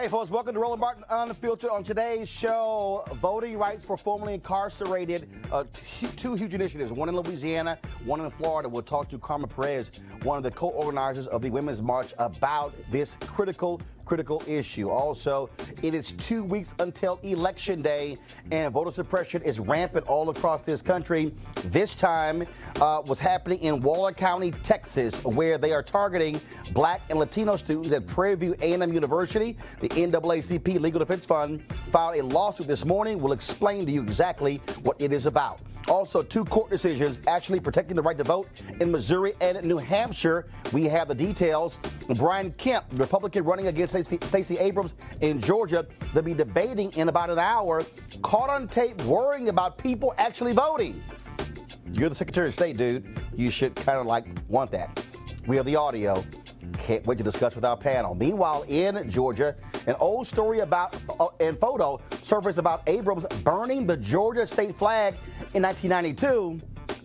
Hey folks, welcome to Roland Martin Unfiltered. On today's show, voting rights for formerly incarcerated, two huge initiatives, one in Louisiana, one in Florida. We'll talk to Carmen Perez, one of the co-organizers of the Women's March, about this critical issue. Also, it is 2 weeks until Election Day, and voter suppression is rampant all across this country. This time was happening in Waller County, Texas, where they are targeting Black and Latino students at Prairie View A&M University. The NAACP Legal Defense Fund filed a lawsuit this morning. We'll explain to you exactly what it is about. Also, two court decisions actually protecting the right to vote in Missouri and New Hampshire. We have the details. Brian Kemp, Republican running against Stacey Abrams in Georgia, they'll be debating in about an hour, caught on tape worrying about people actually voting. You're the Secretary of State, dude. You should kind of want that. We have the audio. Can't wait to discuss with our panel. Meanwhile, in Georgia, an old story about and photo surfaced about Abrams burning the Georgia state flag in 1992,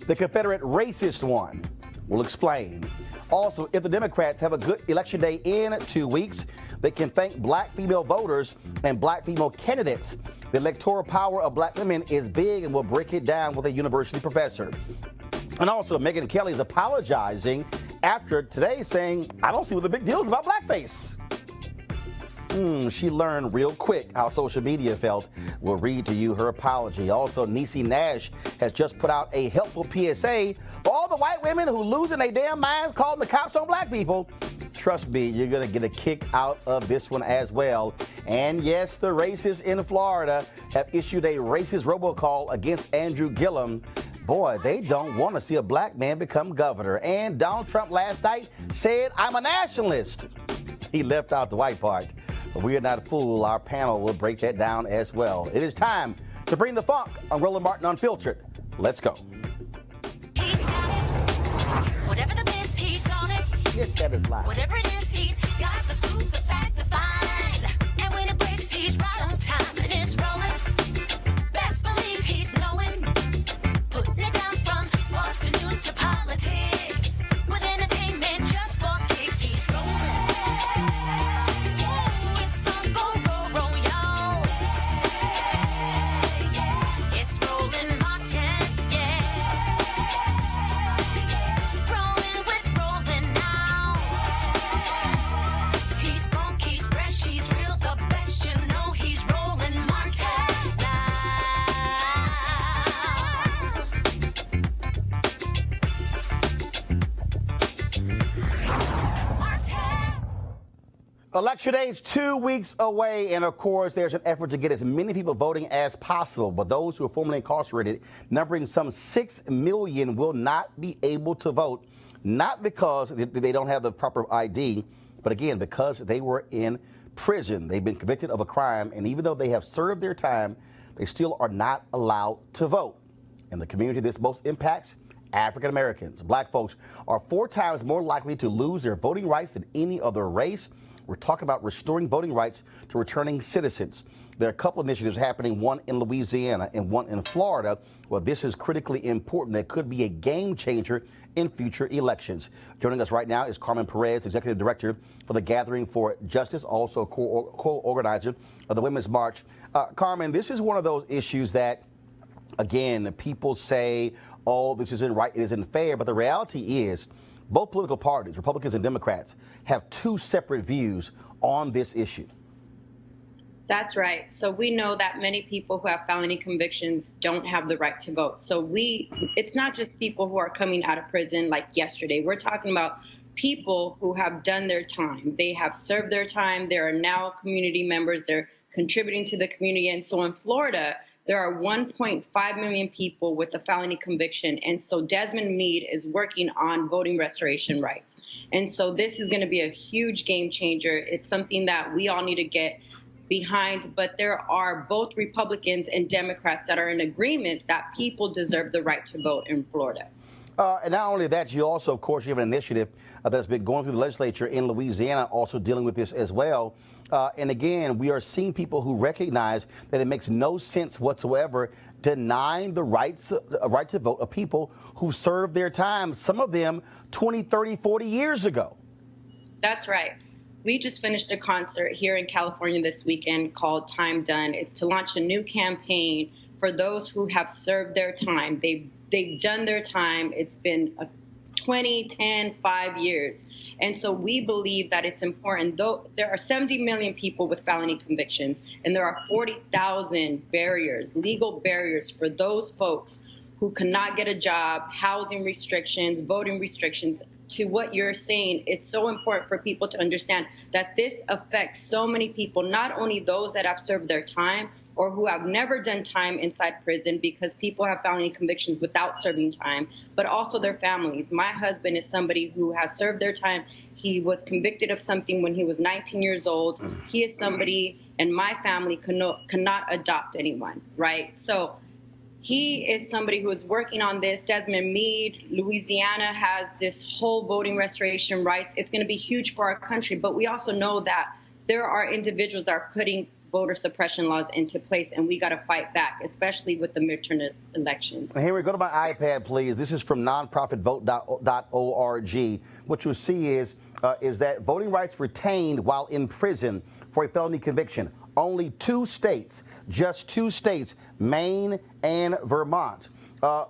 the Confederate racist one. We'll explain. Also, if the Democrats have a good election day in 2 weeks, they can thank Black female voters and Black female candidates. The electoral power of Black women is big, and we'll break it down with a university professor. And also, Megyn Kelly is apologizing after today saying, I don't see what the big deal is about blackface. She learned real quick how social media felt. We'll read to you her apology. Also, Niecy Nash has just put out a helpful PSA for all the white women who losing their damn minds calling the cops on black people. Trust me, you're going to get a kick out of this one as well. And yes, the racists in Florida have issued a racist robocall against Andrew Gillum. Boy, they don't want to see a black man become governor. And Donald Trump last night said, I'm a nationalist. He left out the white part. But we are not a fool. Our panel will break that down as well. It is time to bring the funk on Roland Martin Unfiltered. Let's go. He's got it. Whatever the miss, he's on it. Yes, that is live. Whatever it is, he's got the scoop, the fact, the fine. And when it breaks, he's right on time and it's rolling. Best believe he's knowing. Putting it down from sports to news to politics. With entertainment just for kicks, he's rolling. It's on go, y'all. It's Roland Martin, yeah. Rolling with Roland now. He's funk, he's fresh, he's real, the best, you know he's Roland Martin now. Election Day is 2 weeks away, and of course, there's an effort to get as many people voting as possible. But those who are formerly incarcerated, numbering some 6 million, will not be able to vote, not because they don't have the proper ID, but again, because they were in prison. They've been convicted of a crime, and even though they have served their time, they still are not allowed to vote. And the community this most impacts, African Americans. Black folks are 4 times more likely to lose their voting rights than any other race. We're talking about restoring voting rights to returning citizens. There are a couple initiatives happening, one in Louisiana and one in Florida. Well, this is critically important. That could be a game changer in future elections. Joining us right now is Carmen Perez, Executive Director for the Gathering for Justice, also co-organizer of the Women's March. Carmen, this is one of those issues that, again, people say, oh, this isn't right, it isn't fair, but the reality is both political parties, Republicans and Democrats, have 2 separate views on this issue. That's right. So we know that many people who have felony convictions don't have the right to vote. So it's not just people who are coming out of prison like yesterday. We're talking about people who have done their time. They have served their time. They are now community members. They're contributing to the community. And so in Florida, there are 1.5 million people with a felony conviction. And so Desmond Meade is working on voting restoration rights. And so this is going to be a huge game changer. It's something that we all need to get behind. But there are both Republicans and Democrats that are in agreement that people deserve the right to vote in Florida. And not only that, you also, of course, you have an initiative that's been going through the legislature in Louisiana, also dealing with this as well. And again, we are seeing people who recognize that it makes no sense whatsoever denying the right to vote of people who served their time, some of them 20, 30, 40 years ago. That's right. We just finished a concert here in California this weekend called Time Done. It's to launch a new campaign for those who have served their time. They've done their time. It's been 20, 10, 5 years. And so we believe that it's important. Though there are 70 million people with felony convictions, and there are 40,000 barriers, legal barriers for those folks who cannot get a job, housing restrictions, voting restrictions. To what you're saying, it's so important for people to understand that this affects so many people, not only those that have served their time or who have never done time inside prison, because people have felony convictions without serving time, but also their families. My husband is somebody who has served their time. He was convicted of something when he was 19 years old. He is somebody, and my family cannot adopt anyone, right? So he is somebody who is working on this. Desmond Meade, Louisiana has this whole voting restoration rights. It's going to be huge for our country, but we also know that there are individuals that are putting voter suppression laws into place, and we got to fight back, especially with the midterm elections. Henry, go to my iPad, please. This is from nonprofitvote.org. What you'll see is that voting rights retained while in prison for a felony conviction. Only 2 states, just 2 states, Maine and Vermont.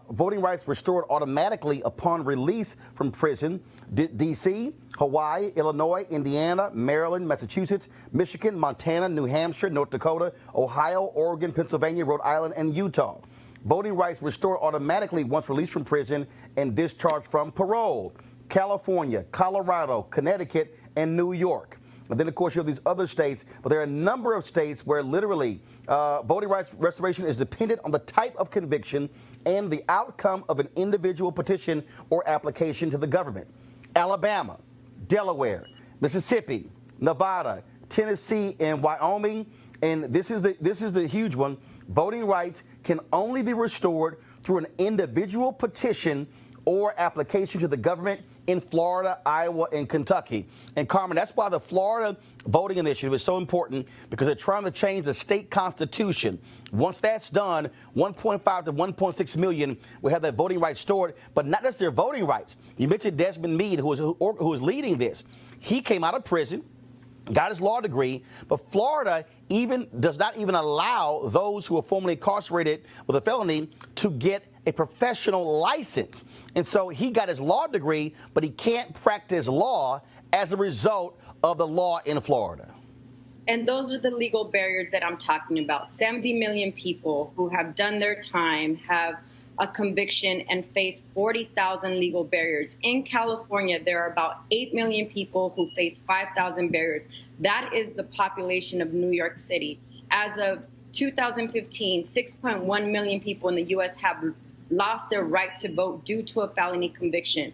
Voting rights restored automatically upon release from prison. D.C., Hawaii, Illinois, Indiana, Maryland, Massachusetts, Michigan, Montana, New Hampshire, North Dakota, Ohio, Oregon, Pennsylvania, Rhode Island, and Utah. Voting rights restored automatically once released from prison and discharged from parole. California, Colorado, Connecticut, and New York. And then, of course, you have these other states, but there are a number of states where literally voting rights restoration is dependent on the type of conviction and the outcome of an individual petition or application to the government. Alabama, Delaware, Mississippi, Nevada, Tennessee, and Wyoming. And this is the huge one. Voting rights can only be restored through an individual petition or application to the government in Florida, Iowa, and Kentucky. And Carmen, that's why the Florida voting initiative is so important, because they're trying to change the state constitution. Once that's done, 1.5 to 1.6 million will have their voting rights stored, but not just their voting rights. You mentioned Desmond Meade, who is leading this. He came out of prison, got his law degree, but Florida does not even allow those who are formerly incarcerated with a felony to get a professional license. And so he got his law degree, but he can't practice law as a result of the law in Florida. And those are the legal barriers that I'm talking about. 70 million people who have done their time, have a conviction, and face 40,000 legal barriers. In California, there are about 8 million people who face 5,000 barriers. That is the population of New York City. As of 2015, 6.1 million people in the U.S. have lost their right to vote due to a felony conviction.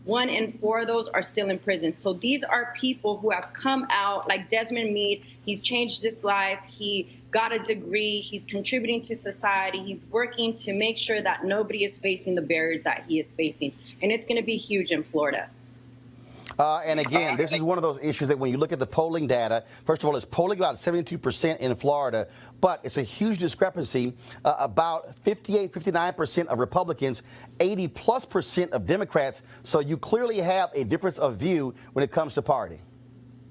1 in 4 of those are still in prison. So these are people who have come out, like Desmond Meade. He's changed his life. He got a degree. He's contributing to society. He's working to make sure that nobody is facing the barriers that he is facing. And it's going to be huge in Florida. And again, this is one of those issues that when you look at the polling data, first of all, it's polling about 72% in Florida, but it's a huge discrepancy. About 58, 59% of Republicans, 80+% of Democrats. So you clearly have a difference of view when it comes to party.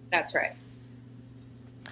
That's right.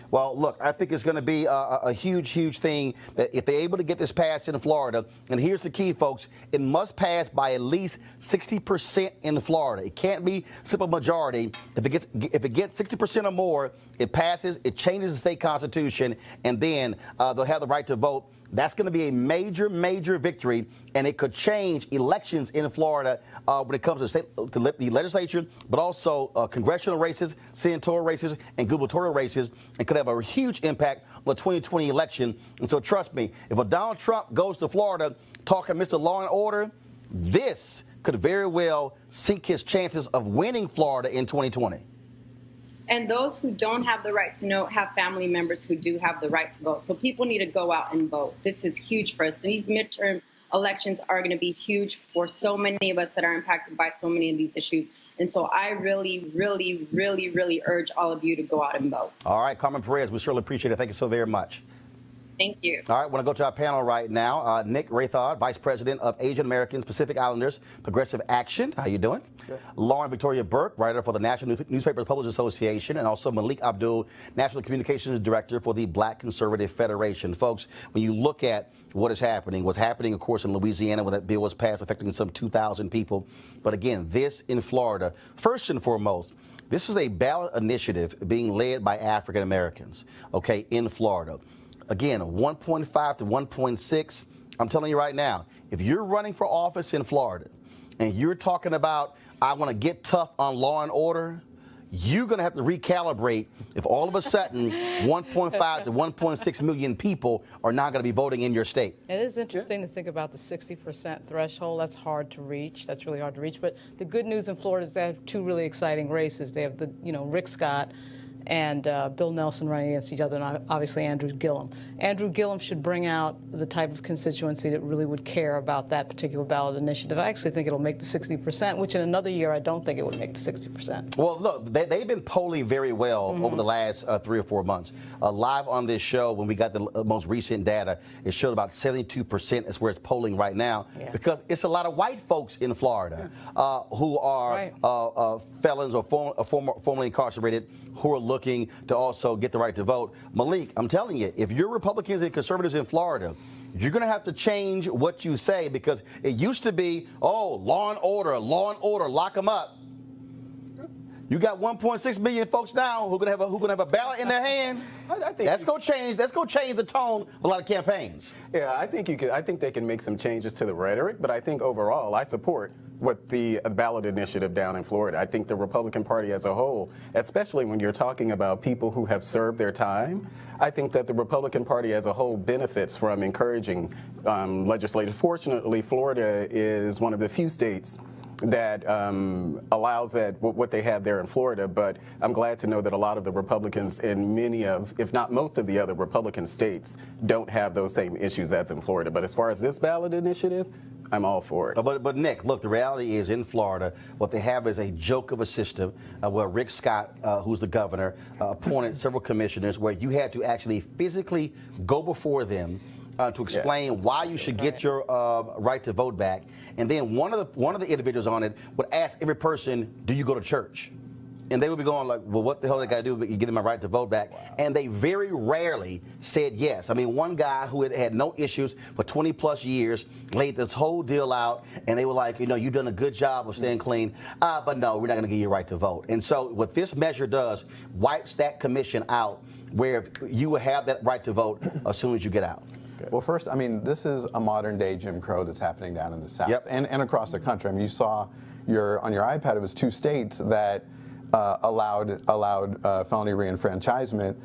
Well, look, I think it's going to be a huge, huge thing that if they're able to get this passed in Florida. And here's the key, folks. It must pass by at least 60% in Florida. It can't be simple majority. If it gets 60% or more, it passes, it changes the state constitution, and then they'll have the right to vote. That's going to be a major, major victory, and it could change elections in Florida when it comes to the legislature, but also congressional races, senatorial races, and gubernatorial races, and could have a huge impact on the 2020 election. And so trust me, if a Donald Trump goes to Florida talking Mr. Law and Order, this could very well sink his chances of winning Florida in 2020. And those who don't have the right to know have family members who do have the right to vote. So people need to go out and vote. This is huge for us. These midterm elections are going to be huge for so many of us that are impacted by so many of these issues. And so I really, really, really, really urge all of you to go out and vote. All right, Carmen Perez, we certainly appreciate it. Thank you so very much. Thank you. All right, I want to go to our panel right now. Nick Rathod, Vice President of Asian Americans, Pacific Islanders, Progressive Action. How you doing? Good. Lauren Victoria Burke, writer for the National Newspaper Publishers Association, and also Malik Abdul, National Communications Director for the Black Conservative Federation. Folks, when you look at what's happening, of course, in Louisiana when that bill was passed affecting some 2,000 people. But again, this in Florida, first and foremost, this is a ballot initiative being led by African Americans, okay, in Florida. Again, 1.5 to 1.6. I'm telling you right now, if you're running for office in Florida and you're talking about, I want to get tough on law and order, you're going to have to recalibrate if all of a sudden 1.5 to 1.6 million people are not going to be voting in your state. It is interesting to think about the 60% threshold. That's hard to reach. That's really hard to reach. But the good news in Florida is they have two really exciting races. They have the, Rick Scott and Bill Nelson running against each other, and obviously Andrew Gillum. Andrew Gillum should bring out the type of constituency that really would care about that particular ballot initiative. I actually think it'll make the 60%, which in another year I don't think it would make the 60%. Well, look, they've been polling very well over the last 3 or 4 months. Live on this show, when we got the most recent data, it showed about 72% is where it's polling right now, because it's a lot of white folks in Florida who are felons or formerly incarcerated who are looking to also get the right to vote. Malik, I'm telling you, if you're Republicans and conservatives in Florida, you're going to have to change what you say, because it used to be, law and order, lock them up. You got 1.6 million folks now who gonna have a ballot in their hand. I think that's gonna change. That's gonna change the tone of a lot of campaigns. Yeah, I think they can make some changes to the rhetoric, but I think overall I support what the ballot initiative down in Florida. I think the Republican Party as a whole, especially when you're talking about people who have served their time, I think that the Republican Party as a whole benefits from encouraging legislators. Fortunately, Florida is one of the few states that allows that what they have there in Florida, but I'm glad to know that a lot of the Republicans in many of, if not most of the other Republican states don't have those same issues as in Florida. But as far as this ballot initiative, I'm all for it. But Nick, look, the reality is in Florida, what they have is a joke of a system where Rick Scott, who's the governor, appointed several commissioners where you had to actually physically go before them to explain why you should get your right to vote back. And then one of the individuals on it would ask every person, do you go to church? And they would be going like, well, what the hell they got to do to get my right to vote back? Wow. And they very rarely said yes. I mean, one guy who had no issues for 20 plus years laid this whole deal out, and they were like, you've done a good job of staying clean, but no, we're not going to give you a right to vote. And so what this measure does, wipes that commission out, where you will have that right to vote as soon as you get out. Well, first, I mean, this is a modern-day Jim Crow that's happening down in the South and across the country. I mean, you saw on your iPad, it was 2 states that allowed felony reenfranchisement,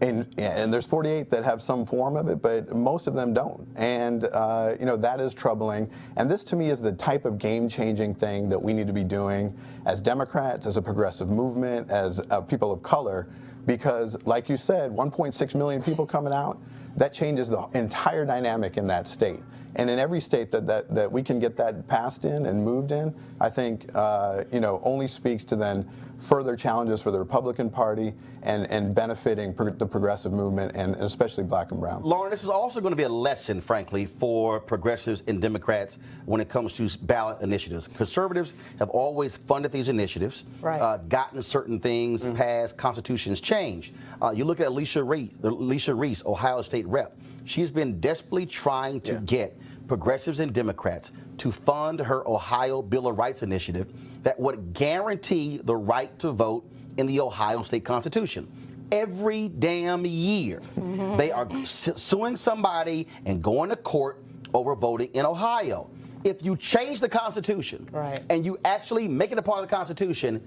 and there's 48 that have some form of it, but most of them don't. And that is troubling. And this, to me, is the type of game-changing thing that we need to be doing as Democrats, as a progressive movement, as people of color, because, like you said, 1.6 million people coming out. That changes the entire dynamic in that state. And in every state that we can get that passed in and moved in, I think only speaks to then further challenges for the Republican Party and benefiting the progressive movement, and especially black and brown. Lauren, this is also going to be a lesson, frankly, for progressives and Democrats when it comes to ballot initiatives. Conservatives have always funded these initiatives, gotten certain things passed, constitutions changed. You look at Alicia Reese, Ohio State rep. She's been desperately trying to get progressives and Democrats to fund her Ohio Bill of Rights initiative that would guarantee the right to vote in the Ohio State Constitution. Every damn year, they are suing somebody and going to court over voting in Ohio. If you change the Constitution and you actually make it a part of the Constitution,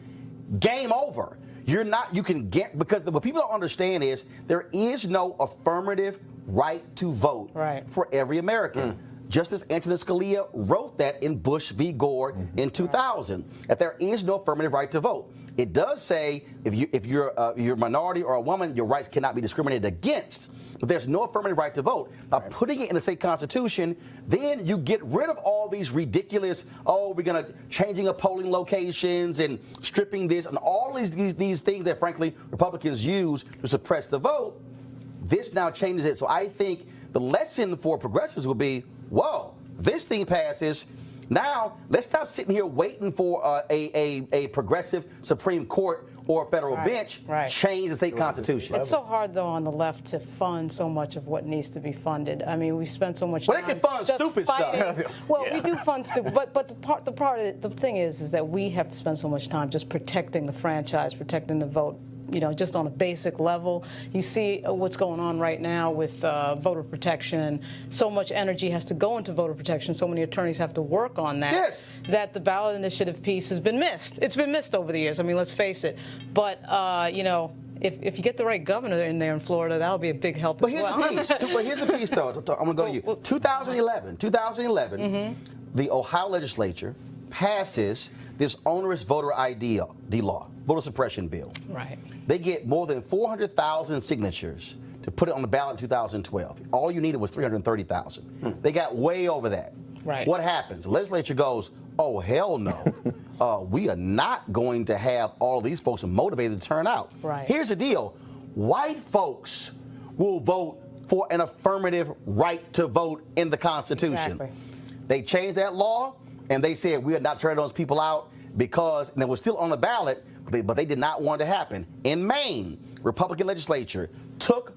game over. You can get, because what people don't understand is there is no affirmative right to vote for every American. Justice Antonin Scalia wrote that in Bush v. Gore in 2000, that there is no affirmative right to vote. It does say if you're a minority or a woman, your rights cannot be discriminated against, but there's no affirmative right to vote. By putting it in the state constitution, then you get rid of all these ridiculous, we're going to changing of polling locations and stripping this and all these things that, frankly, Republicans use to suppress the vote. This now changes it. So I think the lesson for progressives will be, whoa, this thing passes. Now, let's stop sitting here waiting for a progressive Supreme Court or a federal bench change the state constitution. It's so hard, though, on the left to fund so much of what needs to be funded. I mean, we spend so much time. Well, they can fund stupid stuff. Well, we do fund stupid, but the thing is that we have to spend so much time just protecting the franchise, protecting the vote. You know, just on a basic level. You see what's going on right now with voter protection. So much energy has to go into voter protection. So many attorneys have to work on that. Yes. That the ballot initiative piece has been missed. It's been missed over the years. I mean, let's face it. But, you know, if you get the right governor in there in Florida, that'll be a big help as well. But here's the piece, though. I'm going to go to you. 2011, the Ohio legislature passes this onerous voter ID law, voter suppression bill. Right. They get more than 400,000 signatures to put it on the ballot in 2012. All you needed was 330,000. They got way over that. Right. What happens? The legislature goes, oh, hell no. We are not going to have all these folks motivated to turn out. Right. Here's the deal. White folks will vote for an affirmative right to vote in the Constitution. Exactly. They changed that law, and they said we are not turning those people out because, and it was still on the ballot, but they did not want it to happen. In Maine, Republican legislature took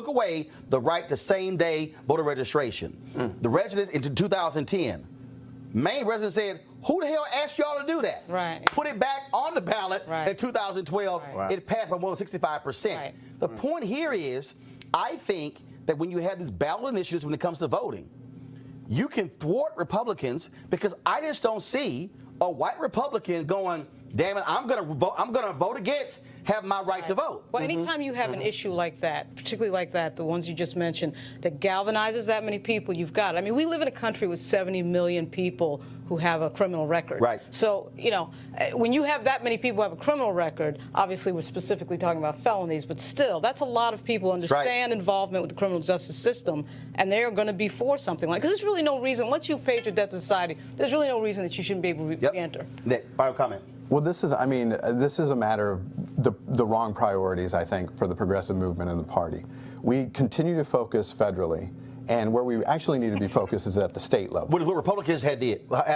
away the right to same-day voter registration. The residents in 2010, Maine residents said, who the hell asked y'all to do that? Right. Put it back on the ballot in 2012. Right. It passed by more than 65%. Right. The point here is, I think that when you have these ballot initiatives when it comes to voting, you can thwart Republicans because I just don't see a white Republican going, damn it, I'm going to vote against having my right to vote. Well, anytime you have an issue like that, particularly like that, the ones you just mentioned, that galvanizes that many people, you've got it. I mean, we live in a country with 70 million people who have a criminal record. Right. So, you know, when you have that many people who have a criminal record, obviously we're specifically talking about felonies, but still, that's a lot of people who understand involvement with the criminal justice system, and they're going to be for something like, because there's really no reason, once you've paid your debt to society, there's really no reason that you shouldn't be able to re-enter. Nick, final comment. Well, this is a matter of the wrong priorities, I think, for the progressive movement and the party. We continue to focus federally, and where we actually need to be focused is at the state level. What Republicans have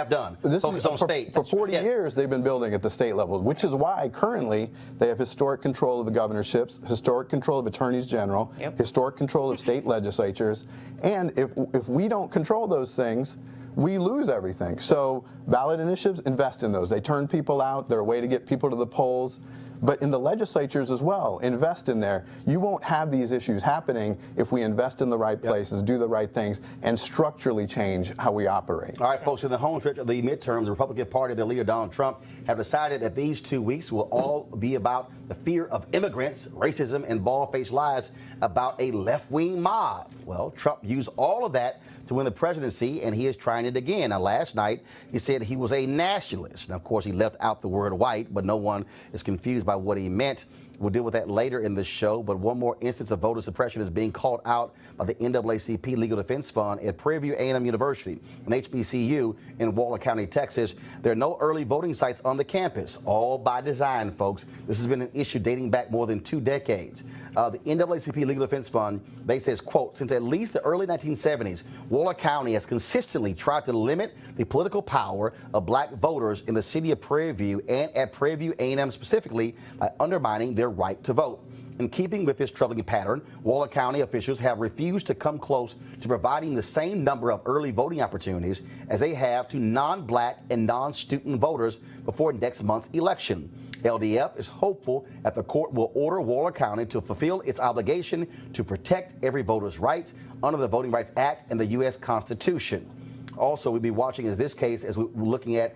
done, focus on state. For 40 years, they've been building at the state level, which is why currently they have historic control of the governorships, historic control of attorneys general, historic control of state legislatures, and if we don't control those things, we lose everything. So ballot initiatives, invest in those. They turn people out. They're a way to get people to the polls. But in the legislatures as well, invest in there. You won't have these issues happening if we invest in the right places, do the right things, and structurally change how we operate. All right, folks, in the home stretch of the midterms, the Republican Party, their leader Donald Trump, have decided that these 2 weeks will all be about the fear of immigrants, racism, and bald-faced lies about a left-wing mob. Well, Trump used all of that to win the presidency, and he is trying it again. Now, last night, he said he was a nationalist. Now, of course, he left out the word white, but no one is confused by what he meant. We'll deal with that later in the show, but one more instance of voter suppression is being called out by the NAACP Legal Defense Fund at Prairie View A&M University, an HBCU in Waller County, Texas. There are no early voting sites on the campus, all by design, folks. This has been an issue dating back more than 2 decades. The NAACP Legal Defense Fund, they says, quote, since at least the early 1970s, Waller County has consistently tried to limit the political power of black voters in the city of Prairie View and at Prairie View A&M specifically by undermining their right to vote. In keeping with this troubling pattern, Waller County officials have refused to come close to providing the same number of early voting opportunities as they have to non-black and non-student voters before next month's election. LDF is hopeful that the court will order Waller County to fulfill its obligation to protect every voter's rights under the Voting Rights Act and the U.S. Constitution. Also, we'll be watching this case as we're looking at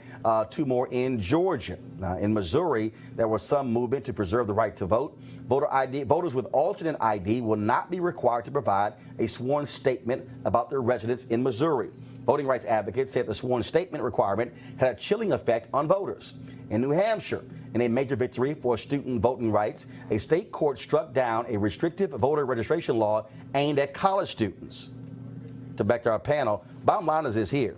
2 more in Georgia. In Missouri, there was some movement to preserve the right to vote. Voters with alternate ID will not be required to provide a sworn statement about their residence in Missouri. Voting rights advocates said the sworn statement requirement had a chilling effect on voters. In New Hampshire, in a major victory for student voting rights, a state court struck down a restrictive voter registration law aimed at college students. Back to our panel, bottom line is this here.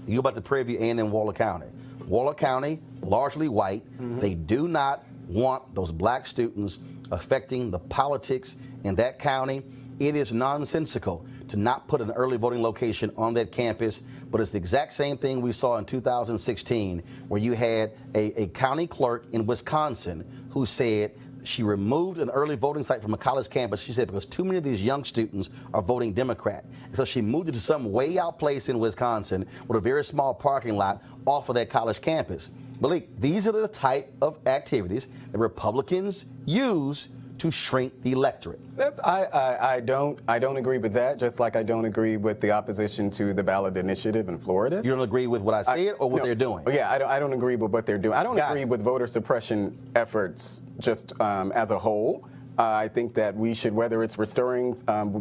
You about to Prairie View A&M Waller County. Waller County, largely white. They do not want those black students affecting the politics in that county. It is nonsensical to not put an early voting location on that campus, but it's the exact same thing we saw in 2016, where you had a county clerk in Wisconsin who said she removed an early voting site from a college campus, she said, because too many of these young students are voting Democrat. So she moved it to some way out place in Wisconsin with a very small parking lot off of that college campus. Malik, these are the type of activities that Republicans use to shrink the electorate. I don't agree with that, just like I don't agree with the opposition to the ballot initiative in Florida. You don't agree with what I said or what they're doing? Yeah, I don't agree with what they're doing. I don't agree with voter suppression efforts just as a whole. I think that we should, whether it's restoring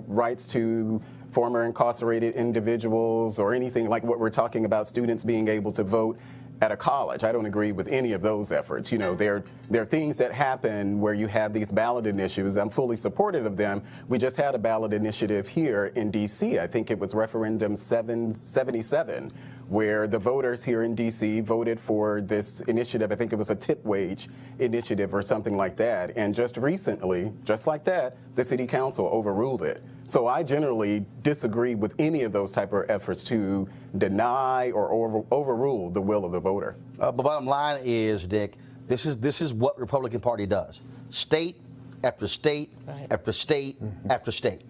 rights to former incarcerated individuals or anything like what we're talking about, students being able to vote at a college. I don't agree with any of those efforts. You know, there are things that happen where you have these ballot initiatives. I'm fully supportive of them. We just had a ballot initiative here in D.C. I think it was referendum 777, where the voters here in D.C. voted for this initiative. I think it was a tip wage initiative or something like that. And just recently, just like that, the city council overruled it. So I generally disagree with any of those type of efforts to deny or overrule the will of the voter. But bottom line is, Dick, this is what the Republican Party does. State after state after state after state.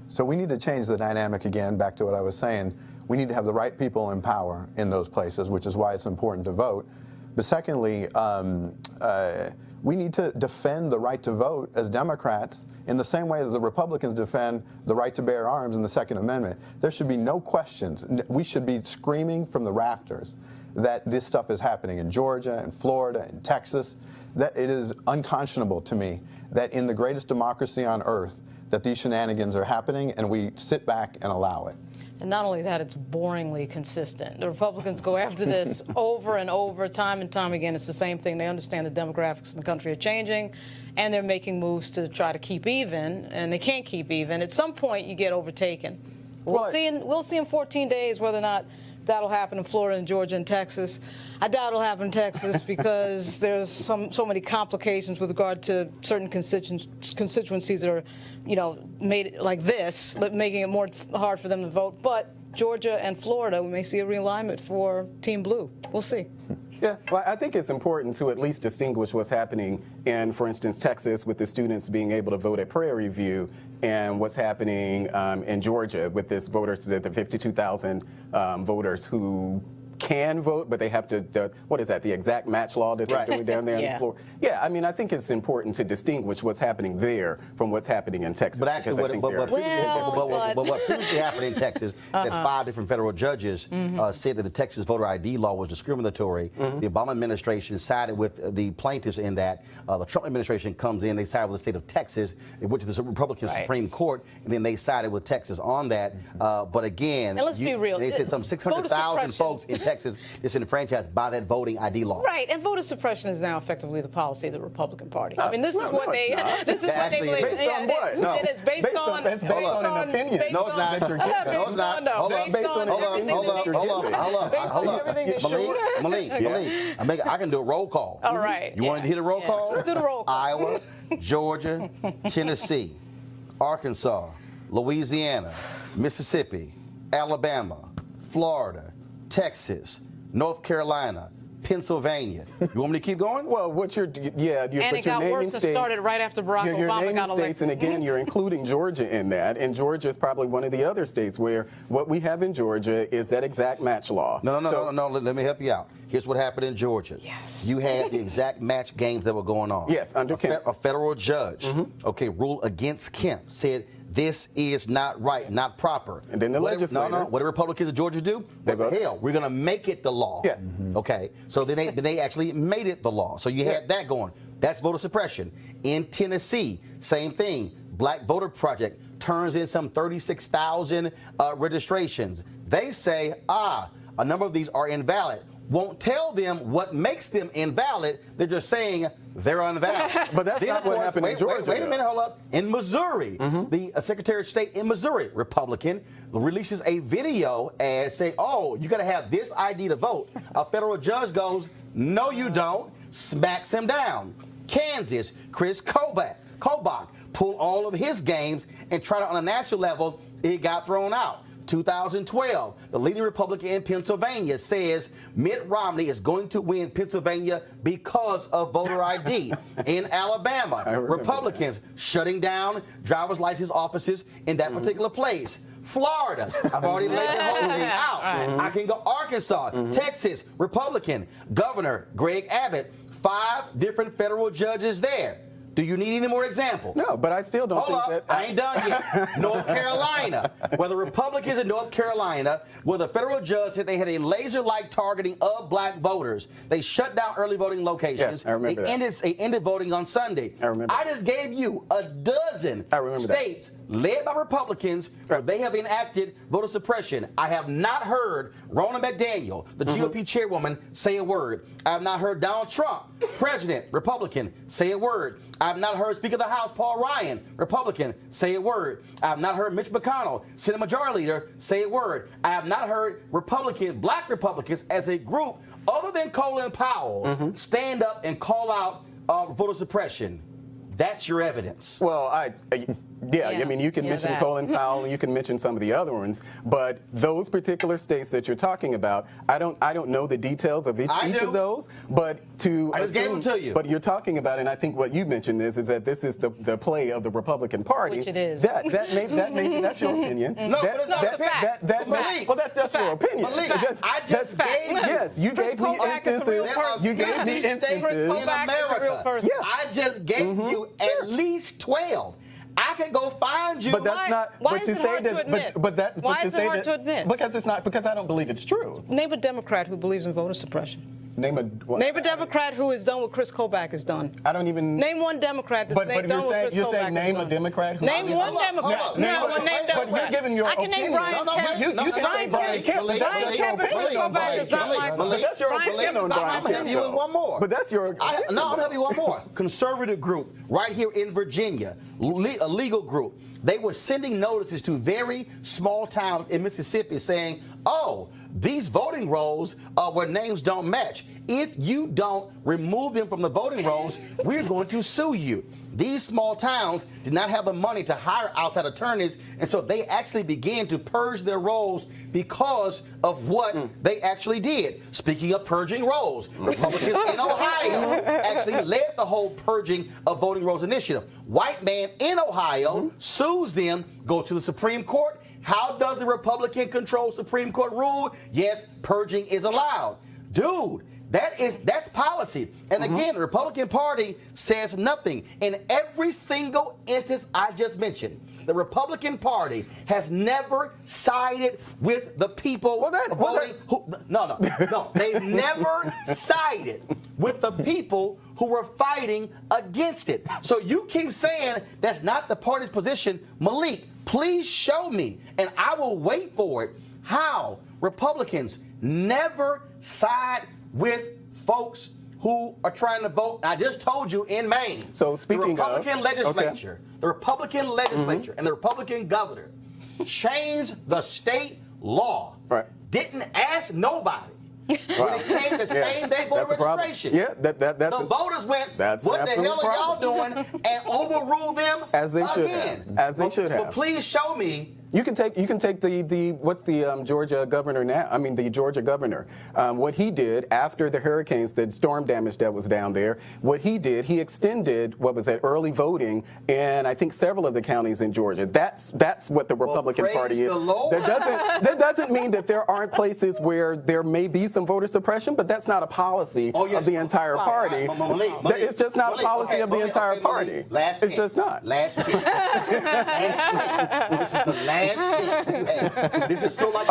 So we need to change the dynamic again, back to what I was saying. We need to have the right people in power in those places, which is why it's important to vote. But secondly, we need to defend the right to vote as Democrats in the same way that the Republicans defend the right to bear arms in the Second Amendment. There should be no questions. We should be screaming from the rafters that this stuff is happening in Georgia and Florida and Texas. That it is unconscionable to me that in the greatest democracy on earth that these shenanigans are happening and we sit back and allow it. And not only that, it's boringly consistent. The Republicans go after this over and over, time and time again. It's the same thing. They understand the demographics in the country are changing, and they're making moves to try to keep even, and they can't keep even. At some point, you get overtaken. We'll see in 14 days whether or not that'll happen in Florida and Georgia and Texas. I doubt it'll happen in Texas because there's so many complications with regard to certain constituencies that are, made like this, making it more hard for them to vote. But Georgia and Florida, we may see a realignment for Team Blue. We'll see. Yeah, well, I think it's important to at least distinguish what's happening in, for instance, Texas with the students being able to vote at Prairie View and what's happening in Georgia with this voters, the 52,000 voters who can vote, but they have to, what is that, the exact match law that they're doing down there in the floor? Yeah, I mean, I think it's important to distinguish what's happening there from what's happening in Texas. But actually, what previously happened in Texas, that 5 different federal judges said that the Texas voter ID law was discriminatory. The Obama administration sided with the plaintiffs in that. The Trump administration comes in, they sided with the state of Texas. They went to the Republican Supreme Court, and then they sided with Texas on that. But again, and let's be real. They said some 600,000 folks in Texas disenfranchised by that voting ID law. Right, and voter suppression is now effectively the policy of the Republican Party. I mean, this is what they believe. Based on what? No. It is based on an opinion. No, it's not. No, it's not. Hold up. Malik, I can do a roll call. All right. You want to hear the roll call? Let's do the roll call. Iowa, Georgia, Tennessee, Arkansas, Louisiana, Mississippi, Alabama, Florida, Texas, North Carolina, Pennsylvania. You want me to keep going? Well, but you're naming worse. states. It started right after Barack Obama got elected. And again, you're including Georgia in that, and Georgia is probably one of the other states where what we have in Georgia is that exact match law. No. Let me help you out. Here's what happened in Georgia. Yes. You had the exact match games that were going on. Yes, under Kemp. A federal judge, ruled against Kemp, said this is not right, not proper. And then the legislature. What do Republicans of Georgia do? Hell, we're going to make it the law. Yeah. Okay. So then they actually made it the law. So you had that going. That's voter suppression. In Tennessee, same thing. Black Voter Project turns in some 36,000 registrations. They say, a number of these are invalid. Won't tell them what makes them invalid. They're just saying they're invalid. But that's not what happened in Georgia. Wait a minute, hold up. In Missouri, the Secretary of State in Missouri, Republican, releases a video as saying, you got to have this ID to vote. A federal judge goes, no, you don't, smacks him down. Kansas, Chris Kobach Kobach pulled all of his games and tried it on a national level. It got thrown out. 2012, the leading Republican in Pennsylvania says Mitt Romney is going to win Pennsylvania because of voter ID. In Alabama, Republicans shutting down driver's license offices in that particular place. Florida, I've already laid the whole thing out. I can go Arkansas, Texas, Republican, Governor Greg Abbott, 5 different federal judges there. Do you need any more examples? No, but I still don't Hold think up, that. I ain't done yet. North Carolina, where the Republicans in North Carolina, where the federal judge said they had a laser-like targeting of black voters. They shut down early voting locations. Yeah, I remember that. They ended voting on Sunday. I remember. I just gave you a dozen states led by Republicans where they have enacted voter suppression. I have not heard Roland McDaniel, the GOP chairwoman, say a word. I have not heard Donald Trump, president, Republican, say a word. I have not heard Speaker of the House Paul Ryan, Republican, say a word. I have not heard Mitch McConnell, Senate Majority Leader, say a word. I have not heard black Republicans as a group, other than Colin Powell, stand up and call out voter suppression. That's your evidence. Well, I mean, you can mention Colin Powell and you can mention some of the other ones, but those particular states that you're talking about, I don't know the details of each of those, but I just gave them to you. But you're talking about, and I think what you mentioned is that this is the play of the Republican Party. Which it is. That may that's your opinion. No, but it's not a fact. It's a fact. Well, that's your opinion. Malik, I just gave you. Yes, you gave me instances. You gave me instances in America. Yeah. I just gave you at least 12. I can go find you. But that's not. Why but is you it say hard that, to admit? Why is it hard to admit? Because it's not. Because I don't believe it's true. Name a Democrat who believes in voter suppression. Name a Democrat who is done what Chris Kobach has done. I don't even. Name one Democrat that's done what Chris Kobach has done. You're saying name a Democrat. Name one Democrat. No, name Democrat. But you're giving your opinion. I can name Brian Kemp. You can say Brian Kemp. Brian Kemp and Chris Kobach is not my opinion. That's your opinion on Brian I'm helping you with one more. But that's your. I'm helping you one more. Conservative group right here in Virginia, a legal group. They were sending notices to very small towns in Mississippi saying, oh, these voting rolls where names don't match. If you don't remove them from the voting rolls, we're going to sue you. These small towns did not have the money to hire outside attorneys, and so they actually began to purge their rolls because of what they actually did. Speaking of purging rolls, Republicans in Ohio actually led the whole purging of voting rolls initiative. White man in Ohio sues them, go to the Supreme Court. How does the Republican-controlled Supreme Court rule? Yes, purging is allowed. Dude, that's policy. And again, the Republican Party says nothing. In every single instance I just mentioned, the Republican Party has never sided with the people voting. No. They've never sided with the people who were fighting against it. So you keep saying that's not the party's position. Malik, please show me, and I will wait for it, how Republicans never side with folks who are trying to vote. I just told you in Maine. So speaking the Republican legislature, the Republican legislature and the Republican governor changed the state law. Right. Didn't ask nobody. When it came to same-day voter registration, the voters went, what the hell are y'all doing, and overruled them as they should again. have. As they should have. But please show me. You can take the what's the Georgia governor now? I mean the Georgia governor. What he did after the hurricanes, the storm damage that was down there. What he did, he extended early voting in I think several of the counties in Georgia. That's what the Republican Party is. That doesn't mean that there aren't places where there may be some voter suppression, but that's not a policy of the entire party. It's just not a policy of the entire party. It's just not. Last chance. This is the last chance you have. This is so like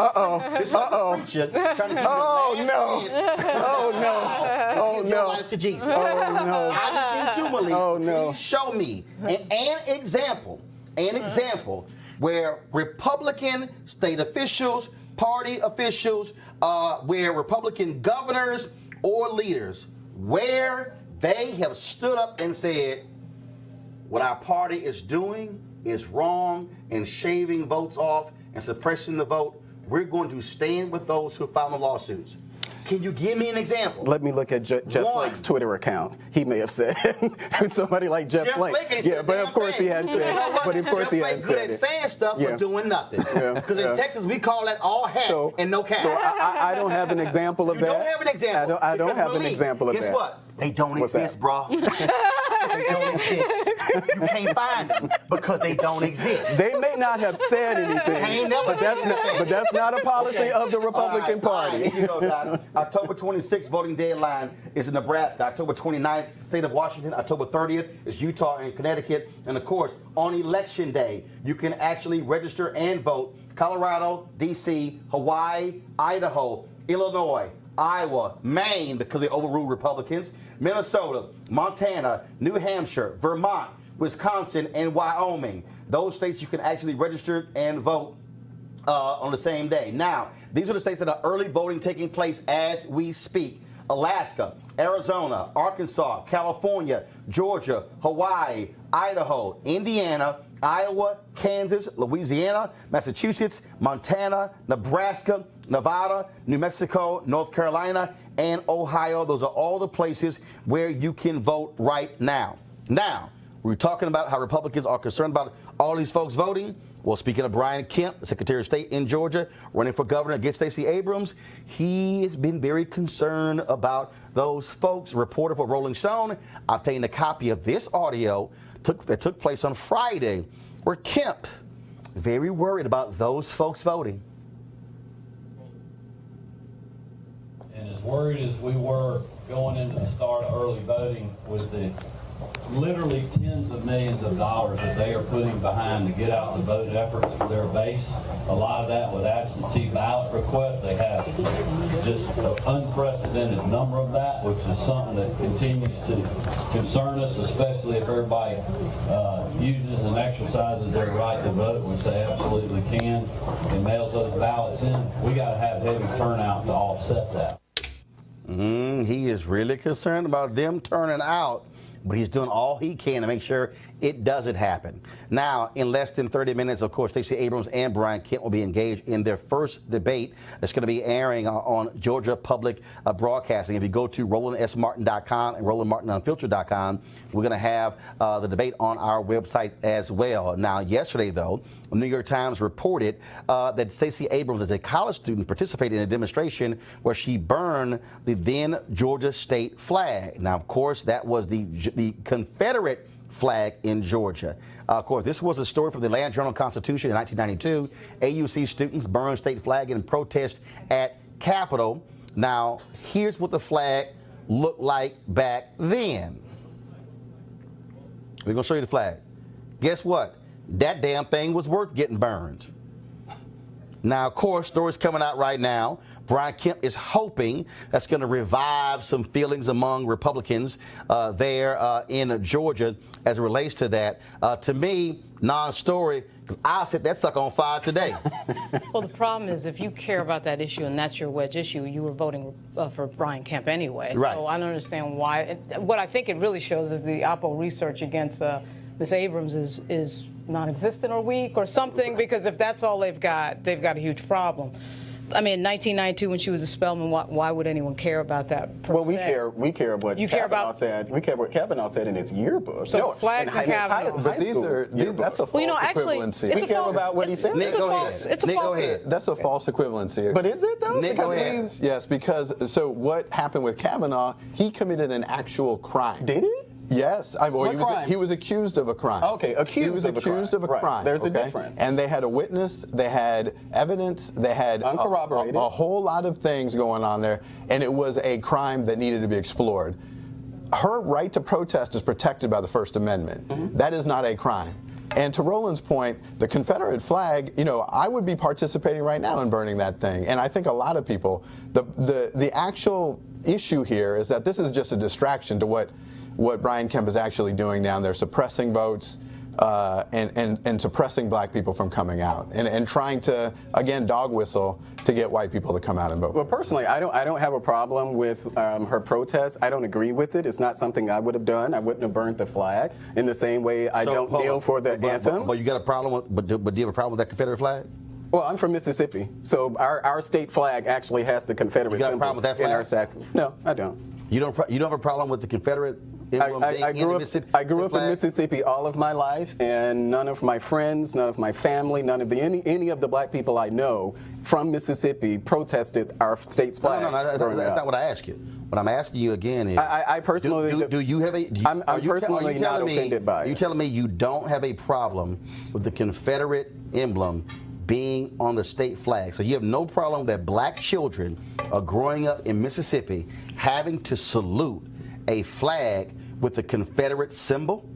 this is like a preacher trying to give you the last chance. Give your life to Jesus. Oh no! I just need you, Malik. Oh no! Please show me an example where Republican state officials, party officials, where Republican governors or leaders, where they have stood up and said, what our party is doing is wrong and shaving votes off and suppressing the vote. We're going to stand with those who filed the lawsuits. Can you give me an example? Let me look at Jeff Flake's Twitter account. He may have said somebody like Jeff Flake. Yeah, but of course he hadn't said it. But of course he hadn't said it. Good at saying stuff but doing nothing. Because in Texas we call that all hat and no cap. So I don't have an example of that. You don't have an example. I don't have an example of that. Guess what? They don't exist, bro. They don't exist. You can't find them because they don't exist. They may not have said anything, but that's not a policy of the Republican Party. All right, here you go, Doc. October 26th voting deadline is in Nebraska. October 29th, state of Washington. October 30th is Utah and Connecticut. And of course, on Election Day, you can actually register and vote. Colorado, D.C., Hawaii, Idaho, Illinois, Iowa, Maine, because they overruled Republicans, Minnesota, Montana, New Hampshire, Vermont, Wisconsin, and Wyoming. Those states you can actually register and vote on the same day. Now, these are the states that are early voting taking place as we speak. Alaska, Arizona, Arkansas, California, Georgia, Hawaii, Idaho, Indiana, Iowa, Kansas, Louisiana, Massachusetts, Montana, Nebraska, Nevada, New Mexico, North Carolina, and Ohio. Those are all the places where you can vote right now. Now, we're talking about how Republicans are concerned about all these folks voting. Well, speaking of Brian Kemp, the Secretary of State in Georgia, running for governor against Stacey Abrams, he has been very concerned about those folks. A reporter for Rolling Stone obtained a copy of this audio that took place on Friday, where Kemp very worried about those folks voting. And as worried as we were going into the start of early voting with the literally tens of millions of dollars that they are putting behind to get out the vote efforts for their base, a lot of that with absentee ballot requests. They have just an unprecedented number of that, which is something that continues to concern us, especially if everybody uses and exercises their right to vote, which they absolutely can, and mails those ballots in. We got to have heavy turnout to offset that. He is really concerned about them turning out, but he's doing all he can to make sure it doesn't happen. Now, in less than 30 minutes, of course, Stacey Abrams and Brian Kemp will be engaged in their first debate that's going to be airing on Georgia Public Broadcasting. If you go to RolandSMartin.com and RolandMartinUnfiltered.com, we're going to have the debate on our website as well. Now, yesterday, though, the New York Times reported that Stacey Abrams, as a college student, participated in a demonstration where she burned the then Georgia state flag. Now, of course, that was the Confederate flag in Georgia. Of course, this was a story from the Atlanta Journal-Constitution in 1992. AUC students burned state flag in protest at Capitol. Now, here's what the flag looked like back then. We're going to show you the flag. Guess what? That damn thing was worth getting burned. Now, of course, stories coming out right now. Brian Kemp is hoping that's going to revive some feelings among Republicans there in Georgia as it relates to that. To me, non-story, because I set that sucker on fire today. Well, the problem is if you care about that issue and that's your wedge issue, you were voting for Brian Kemp anyway. Right. So I don't understand why. What I think it really shows is the Oppo research against Ms. Abrams is non-existent or weak or something, because if that's all they've got a huge problem. I mean, in 1992, when she was a Spelman, why would anyone care about that? Per Well, se? we care what Kavanaugh said. We care what Kavanaugh said in his yearbook. So flags and Kavanaugh. But that's a false equivalency. We care about what he said. Nick, go ahead. It's a Nick, false. go ahead. That's a false equivalency. But is it though? Nick, go ahead. Yes, because so what happened with Kavanaugh? He committed an actual crime. Did he? Yes, crime? He was accused of a crime. Okay, He was accused of a Right. crime. There's a okay? difference. And they had a witness, they had evidence, they had Uncorroborated. a whole lot of things going on there, and it was a crime that needed to be explored. Her right to protest is protected by the First Amendment. Mm-hmm. That is not a crime. And to Roland's point, the Confederate flag, I would be participating right now in burning that thing. And I think a lot of people, the actual issue here is that this is just a distraction to what Brian Kemp is actually doing down there, suppressing votes and suppressing black people from coming out and trying to, again, dog whistle to get white people to come out and vote. Well, personally, I don't have a problem with her protest. I don't agree with it. It's not something I would have done. I wouldn't have burned the flag in the same way I don't kneel for the anthem. But you got a problem with, but do you have a problem with that Confederate flag? Well, I'm from Mississippi, so our state flag actually has the Confederate You got a symbol problem with that in our flag? sack. No, I don't. You don't have a problem with the Confederate emblem being in the Mississippi I grew up in flag? Mississippi all of my life, and none of my friends, none of my family, none of any of the black people I know from Mississippi protested our state's flag. No, that's not what I asked you. What I'm asking you again is, I personally do you have a? I'm personally not offended by it. You telling me you don't have a problem with the Confederate emblem being on the state flag? So you have no problem that black children are growing up in Mississippi having to salute a flag with the Confederate symbol?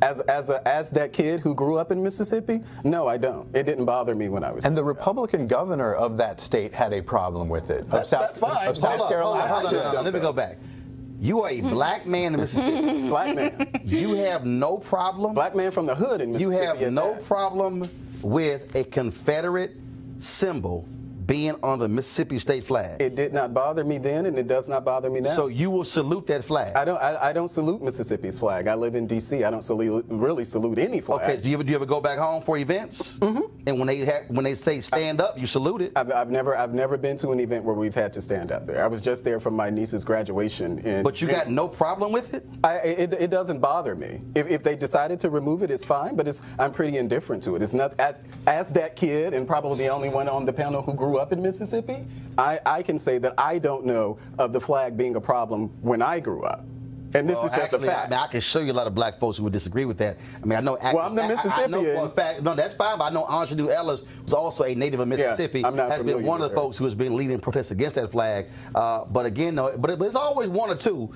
As that kid who grew up in Mississippi, no, I don't. It didn't bother me when I was. And the Republican governor of that state had a problem with it. That's fine. Of South Carolina. Hold on. Let me go back. You are a black man in Mississippi. Black man. You have no problem. Black man from the hood in You Mississippi. have no problem with a Confederate symbol being on the Mississippi state flag. It did not bother me then, and it does not bother me now. So you will salute that flag. I don't salute Mississippi's flag. I live in D.C. I don't really salute any flag. Okay. Do you ever go back home for events? Mm-hmm. And when they say stand up, you salute it. I've never been to an event where we've had to stand up there. I was just there for my niece's graduation. But you got no problem with it? It doesn't bother me. If they decided to remove it, it's fine. But I'm pretty indifferent to it. It's not as that kid, and probably the only one on the panel who grew up in Mississippi, I can say that I don't know of the flag being a problem when I grew up. And this is just a fact. I can show you a lot of black folks who would disagree with that. I mean, I know. Well, I'm the Mississippian. I know for a fact. No, that's fine. But I know Angelou Ellis was also a native of Mississippi. Yeah, I'm not has been one of the folks who has been leading protests against that flag. But again, no. But it's always one or two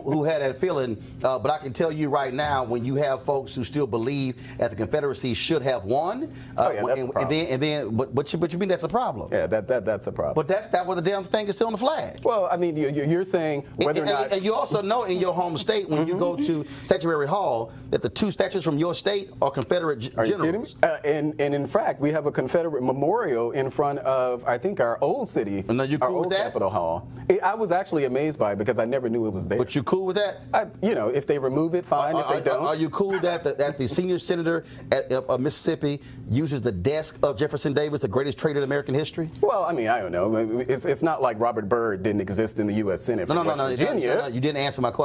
who had that feeling. But I can tell you right now, when you have folks who still believe that the Confederacy should have won, that's a problem. But you mean that's a problem? Yeah, that's a problem. But that was the damn thing is still on the flag. Well, I mean, you're saying whether or not. And you also know in your home state, when you go to Statuary Hall, that the two statues from your state are Confederate generals. Are you kidding me? And in fact, we have a Confederate memorial in front of, I think, our old city, And are you cool our with old that? Capitol Hall. I was actually amazed by it because I never knew it was there. But you cool with that? If they remove it, fine. If they don't, Are you cool that the senior senator of Mississippi uses the desk of Jefferson Davis, the greatest traitor in American history? Well, I mean, I don't know. It's not like Robert Byrd didn't exist in the U.S. Senate from West Virginia. No, you didn't answer my question.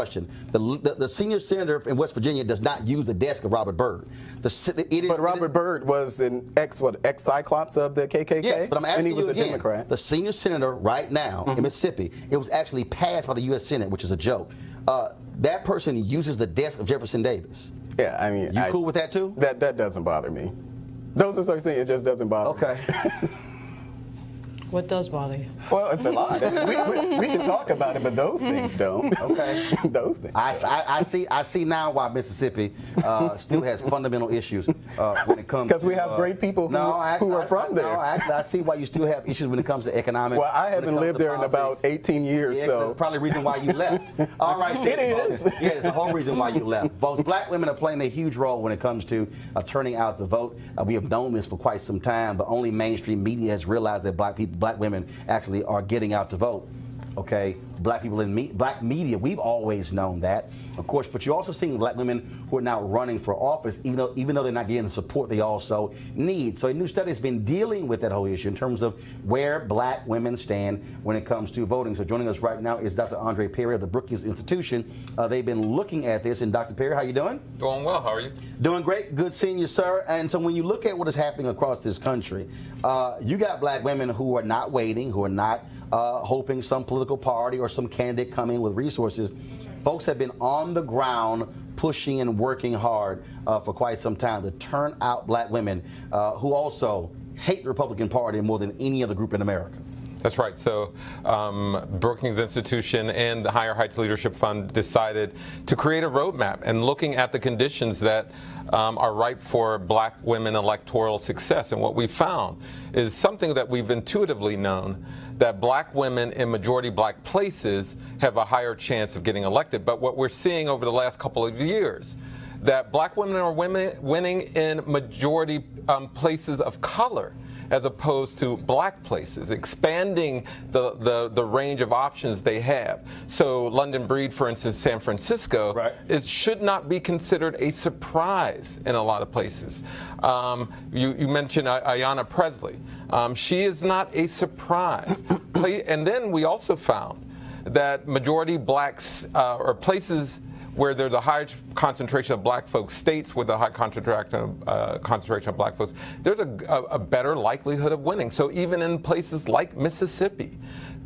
The senior senator in West Virginia does not use the desk of Robert Byrd. But Robert Byrd was an ex-Cyclops of the KKK? Yes, but I'm asking and he was you a again, Democrat. the senior senator right now in Mississippi, it was actually passed by the U.S. Senate, which is a joke. That person uses the desk of Jefferson Davis. Yeah, I mean, You cool with that too? That doesn't bother me. Those are certain things, it just doesn't bother me. Okay. What does bother you? Well, it's a lot. We can talk about it, but those things don't. Okay. Those things. I see now why Mississippi still has fundamental issues when it comes. Because we have great people who are from there. No, actually, I see why you still have issues when it comes to economic. Well, I haven't lived there in about 18 years, Yeah, so that's probably the reason why you left. All right, It is. folks. Yeah, it's the whole reason why you left. Folks, black women are playing a huge role when it comes to turning out the vote. We have known this for quite some time, but only mainstream media has realized that black women actually are getting out to vote. Okay, black people in black media, we've always known that, of course, but you're also seeing black women who are now running for office, even though they're not getting the support they also need. So a new study has been dealing with that whole issue in terms of where black women stand when it comes to voting. So joining us right now is Dr. Andre Perry of the Brookings Institution. They've been looking at this. And Dr. Perry, how you doing? Doing well. How are you? Doing great. Good seeing you, sir. And so when you look at what is happening across this country, you got black women who are not waiting, who are not hoping some political party or some candidate come in with resources. Folks have been on the ground pushing and working hard for quite some time to turn out black women who also hate the Republican Party more than any other group in America. That's right. So Brookings Institution and the Higher Heights Leadership Fund decided to create a roadmap and looking at the conditions that are ripe for black women electoral success. And what we found is something that we've intuitively known, that black women in majority black places have a higher chance of getting elected. But what we're seeing over the last couple of years that black women are winning in majority places of color as opposed to black places, expanding the range of options they have. So London Breed, for instance, San Francisco, should not be considered a surprise in a lot of places. You mentioned Ayanna Presley. She is not a surprise. And then we also found that majority blacks or places where there's a high concentration of black folks, states with a high concentration of black folks, there's a better likelihood of winning. So even in places like Mississippi,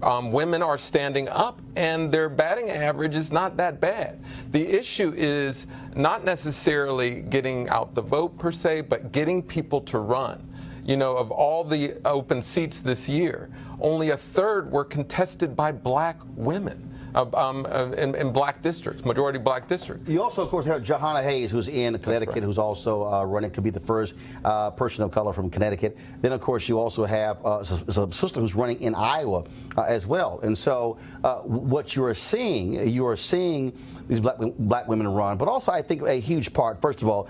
women are standing up and their batting average is not that bad. The issue is not necessarily getting out the vote per se, but getting people to run. You know, of all the open seats this year, only a third were contested by black women. In black districts, majority black districts. You also, of course, have Johanna Hayes, who's in Connecticut, who's also running, could be the first person of color from Connecticut. Then, of course, you also have a sister who's running in Iowa as well. And so what you are seeing these black women run, but also I think a huge part, first of all,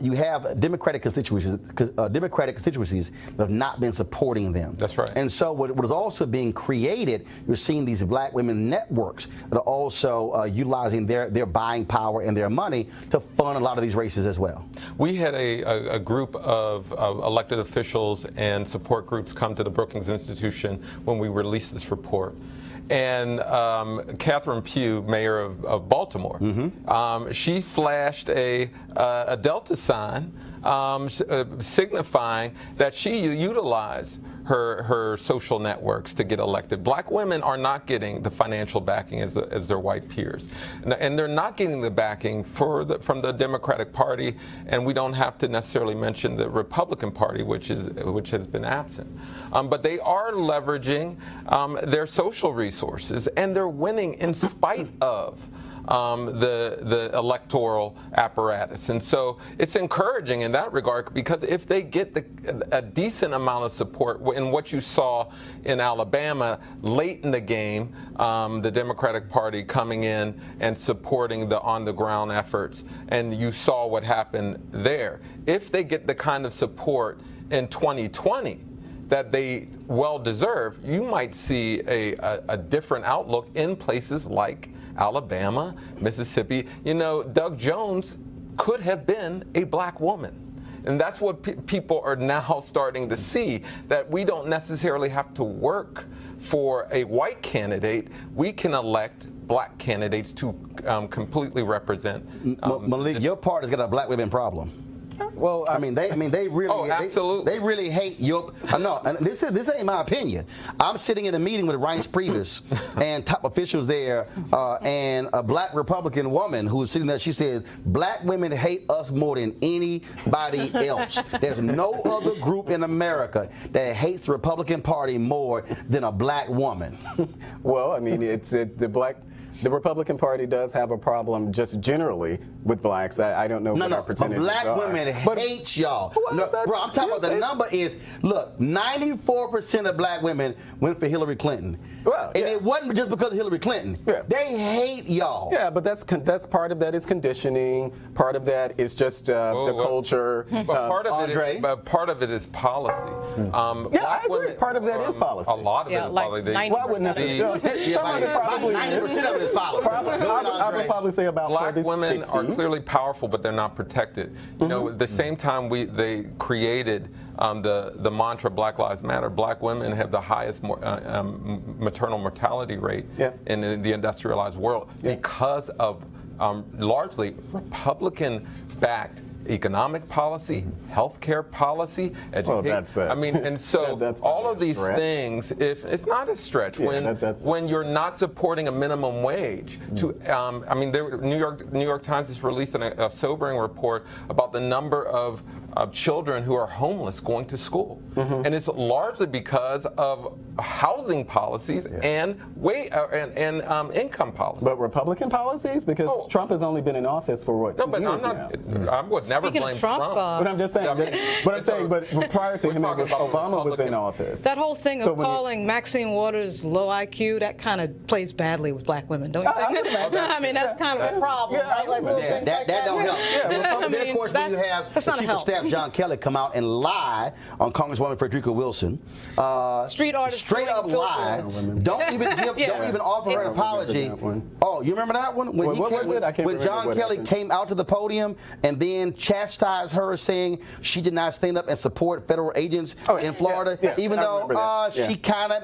you have Democratic constituencies that have not been supporting them. That's right. And so what is also being created, you're seeing these black women networks that are also utilizing their buying power and their money to fund a lot of these races as well. We had a group of elected officials and support groups come to the Brookings Institution when we released this report. And Catherine Pugh, mayor of Baltimore, she flashed a Delta sign signifying that she utilized her social networks to get elected. Black women are not getting the financial backing as their white peers, and they're not getting the backing from the Democratic Party. And we don't have to necessarily mention the Republican Party, which has been absent. But they are leveraging their social resources, and they're winning in spite of the electoral apparatus. And so it's encouraging in that regard, because if they get a decent amount of support, in what you saw in Alabama late in the game, the Democratic Party coming in and supporting the on-the-ground efforts, and you saw what happened there. If they get the kind of support in 2020 that they well deserve, you might see a different outlook in places like Alabama, Mississippi. You know, Doug Jones could have been a black woman. And that's what people are now starting to see, that we don't necessarily have to work for a white candidate. We can elect black candidates to completely represent. Malik, your party's got a black women problem. Well, they really, absolutely. They really hate your. No, and this ain't my opinion. I'm sitting in a meeting with Reince Priebus and top officials there, and a black Republican woman who was sitting there. She said, "Black women hate us more than anybody else. There's no other group in America that hates the Republican Party more than a black woman." Well, I mean, the Republican Party does have a problem just generally with blacks. I don't know what our percentages black are. women hate y'all. Well, bro, I'm talking about the number is, look, 94% of black women went for Hillary Clinton. Well, and it wasn't just because of Hillary Clinton. Yeah. They hate y'all. Yeah, but that's part of that is conditioning. Part of that is just the culture. But part of it is policy. I agree. Part of that is policy. A lot of it is policy. Why wouldn't some of it probably 90% of it is policy. I would probably say about black women 60. are clearly powerful, but they're not protected. You know, at the same time they created the mantra Black Lives Matter, black women have the highest maternal mortality rate in the industrialized world because of largely Republican-backed economic policy, healthcare policy, education. I mean, and so all of these things, if it's not a stretch, when you're not supporting a minimum wage, I mean, New York Times has released a sobering report about the number of children who are homeless going to school. And it's largely because of housing policies and income policies. But Republican policies? Because Trump has only been in office for what, 2 years now? I would never Speaking blame of Trump. But I'm just saying, but prior to him, Obama was in office. That whole thing of calling Maxine Waters low IQ, that kind of plays badly with black women, don't you think? I mean, that's kind of a problem, right? Like, that don't help. I Then, of course, when you have the Chief of Staff, John Kelly, come out and lie on Congresswoman Frederica Wilson. Street artist. Straight up lie. Don't even offer her an apology. Oh, you remember that one? When John Kelly came out to the podium and then chastised her, saying she did not stand up and support federal agents in Florida, even though she kind of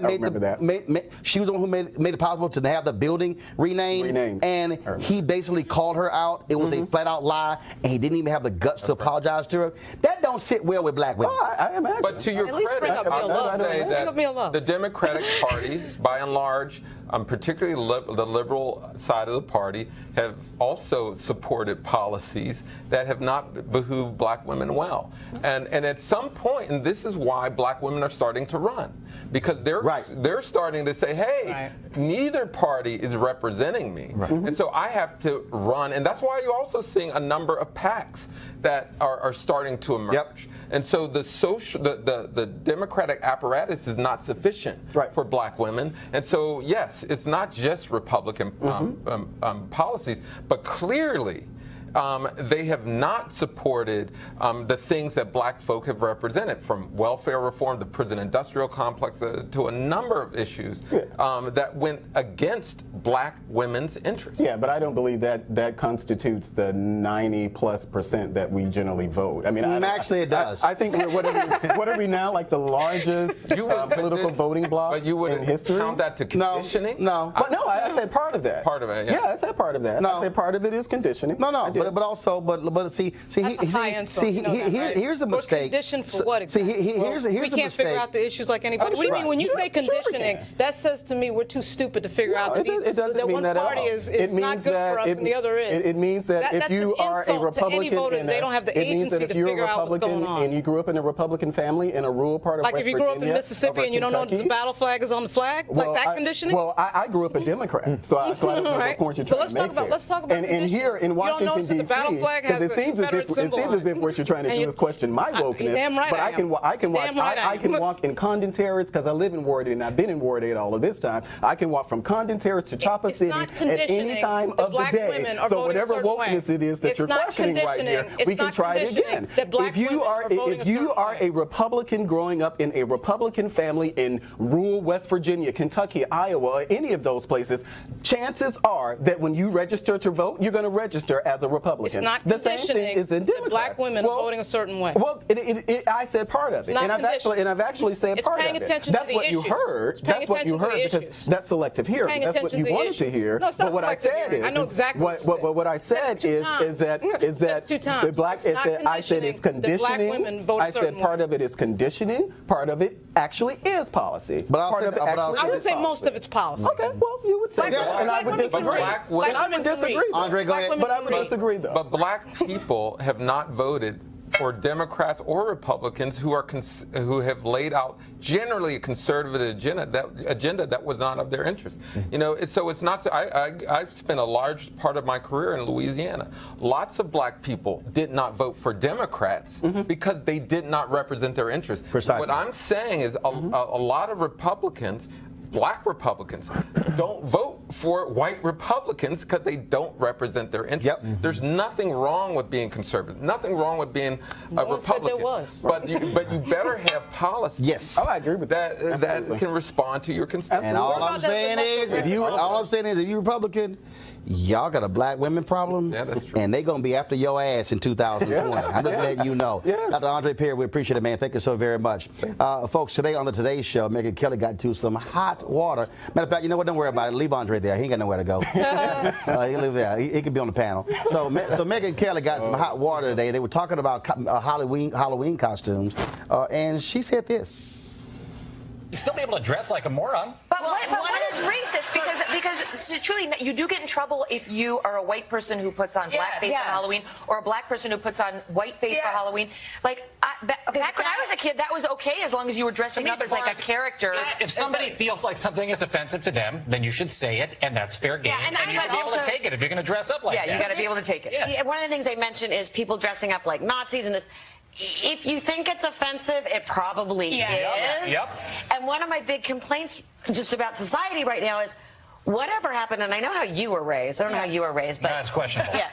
she was the one who made it possible to have the building renamed. And he basically called her out. It was a flat out lie, and he didn't even have the guts to apologize to her. That don't sit well with black women. I imagine. But to your credit, I would say that the Democratic Party, by and large, particularly the liberal side of the party, have also supported policies that have not behooved black women well. And at some point, and this is why black women are starting to run, because they're starting to say, hey, neither party is representing me. And so I have to run. And that's why you're also seeing a number of PACs that are starting to emerge. And so the Democratic apparatus is not sufficient for black women. And so, yes, it's not just Republican policies, but clearly they have not supported the things that black folk have represented, from welfare reform, the prison industrial complex, to a number of issues that went against black women's interests. Yeah, but I don't believe that constitutes the 90+% that we generally vote. I mean, actually, it does. I think what are we now, like the largest political voting bloc in history? Count that to conditioning? No. But no, I said part of that. Part of it, yeah. I said part of that. I said part of it is conditioning. But also, see, here's the mistake. Condition for what exactly? Here's the we can't figure out the issues like anybody. What do you mean when you say conditioning? That says to me we're too stupid to figure out that one party is not good for us and the other is. It means that if you are a Republican, they don't have the agency to figure out what's going on. And you grew up in a Republican family in a rural part of West Virginia, like if you grew up in Mississippi and you don't know the battle flag is on the flag, like that conditioning. Well, I grew up a Democrat, so I don't know what point you're trying to make there. Let's talk about. And here in Washington D.C. because it seems as if what you're trying to do is question my wokeness. Damn right. But I can walk in Condon Terrace because I live in Ward 8 and I've been in Ward 8 all of this time. I can walk from Condon Terrace to Chopper City at any time of the day. So whatever wokeness it is that you're questioning right here, we can try it again. If you are a Republican growing up in a Republican family in rural West Virginia, Kentucky, Iowa, or any of those places, chances are that when you register to vote, you're going to register as a Republican. It's not the same thing is in Democrat. Black women voting a certain way. Well, I said part of it, and I've actually said part of it. That's what you heard. That's what you heard because that's selective hearing. That's what you wanted to hear. But what I said is, I know exactly what I said is that the black. I said it's conditioning. I said part of it is conditioning. Part of it actually is policy. But I would say most of it's policy. Okay, well, you would say that, and I would disagree. And I would disagree. Andre, go ahead. But I would disagree, though. But black people have not voted for Democrats or Republicans who have laid out generally a conservative agenda that was not of their interest. You know, so it's not. I've spent a large part of my career in Louisiana. Lots of black people did not vote for Democrats because they did not represent their interests. Precisely. What I'm saying is a lot of Republicans, black Republicans, don't vote for white Republicans because they don't represent their interests. There's nothing wrong with being conservative. Nothing wrong with being a Republican. Said there was. But you better have policies. Yes. I agree with that. That can respond to your constituents. And all I'm saying is, if you Republican, y'all got a black women problem. Yeah, that's true. And they're going to be after your ass in 2020. I'm just letting you know. Dr. Andre Perry, we appreciate it, man. Thank you so very much. Folks, today on the Today Show, Megyn Kelly got into some hot water. Matter of fact, you know what? Don't worry about it. Leave Andre there. He ain't got nowhere to go. He can live there. He can be on the panel. So Megyn Kelly got some hot water today. They were talking about Halloween costumes. And she said this. still be able to dress like a moron. But what is racist? Because truly, you do get in trouble if you are a white person who puts on blackface on Halloween, or a black person who puts on whiteface for Halloween. Like back when I was a kid, that was okay as long as you were dressing up as like a character. If somebody feels like something is offensive to them, then you should say it, and that's fair game. And you should be able to take it if you're going to dress up like that. Yeah, you got to be able to take it. Yeah, one of the things they mentioned is people dressing up like Nazis and this. If you think it's offensive, it probably is. Yep. And one of my big complaints just about society right now is whatever happened, and I know how you were raised. I don't know how you were raised, but that's questionable. Yeah.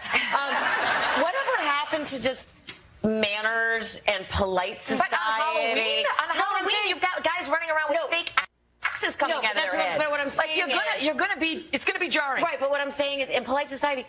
Whatever happened to just manners and polite society? But on Halloween, you've got guys running around with fake axes coming out of their head. But what I'm saying it's gonna be jarring. Right, but what I'm saying is, in polite society,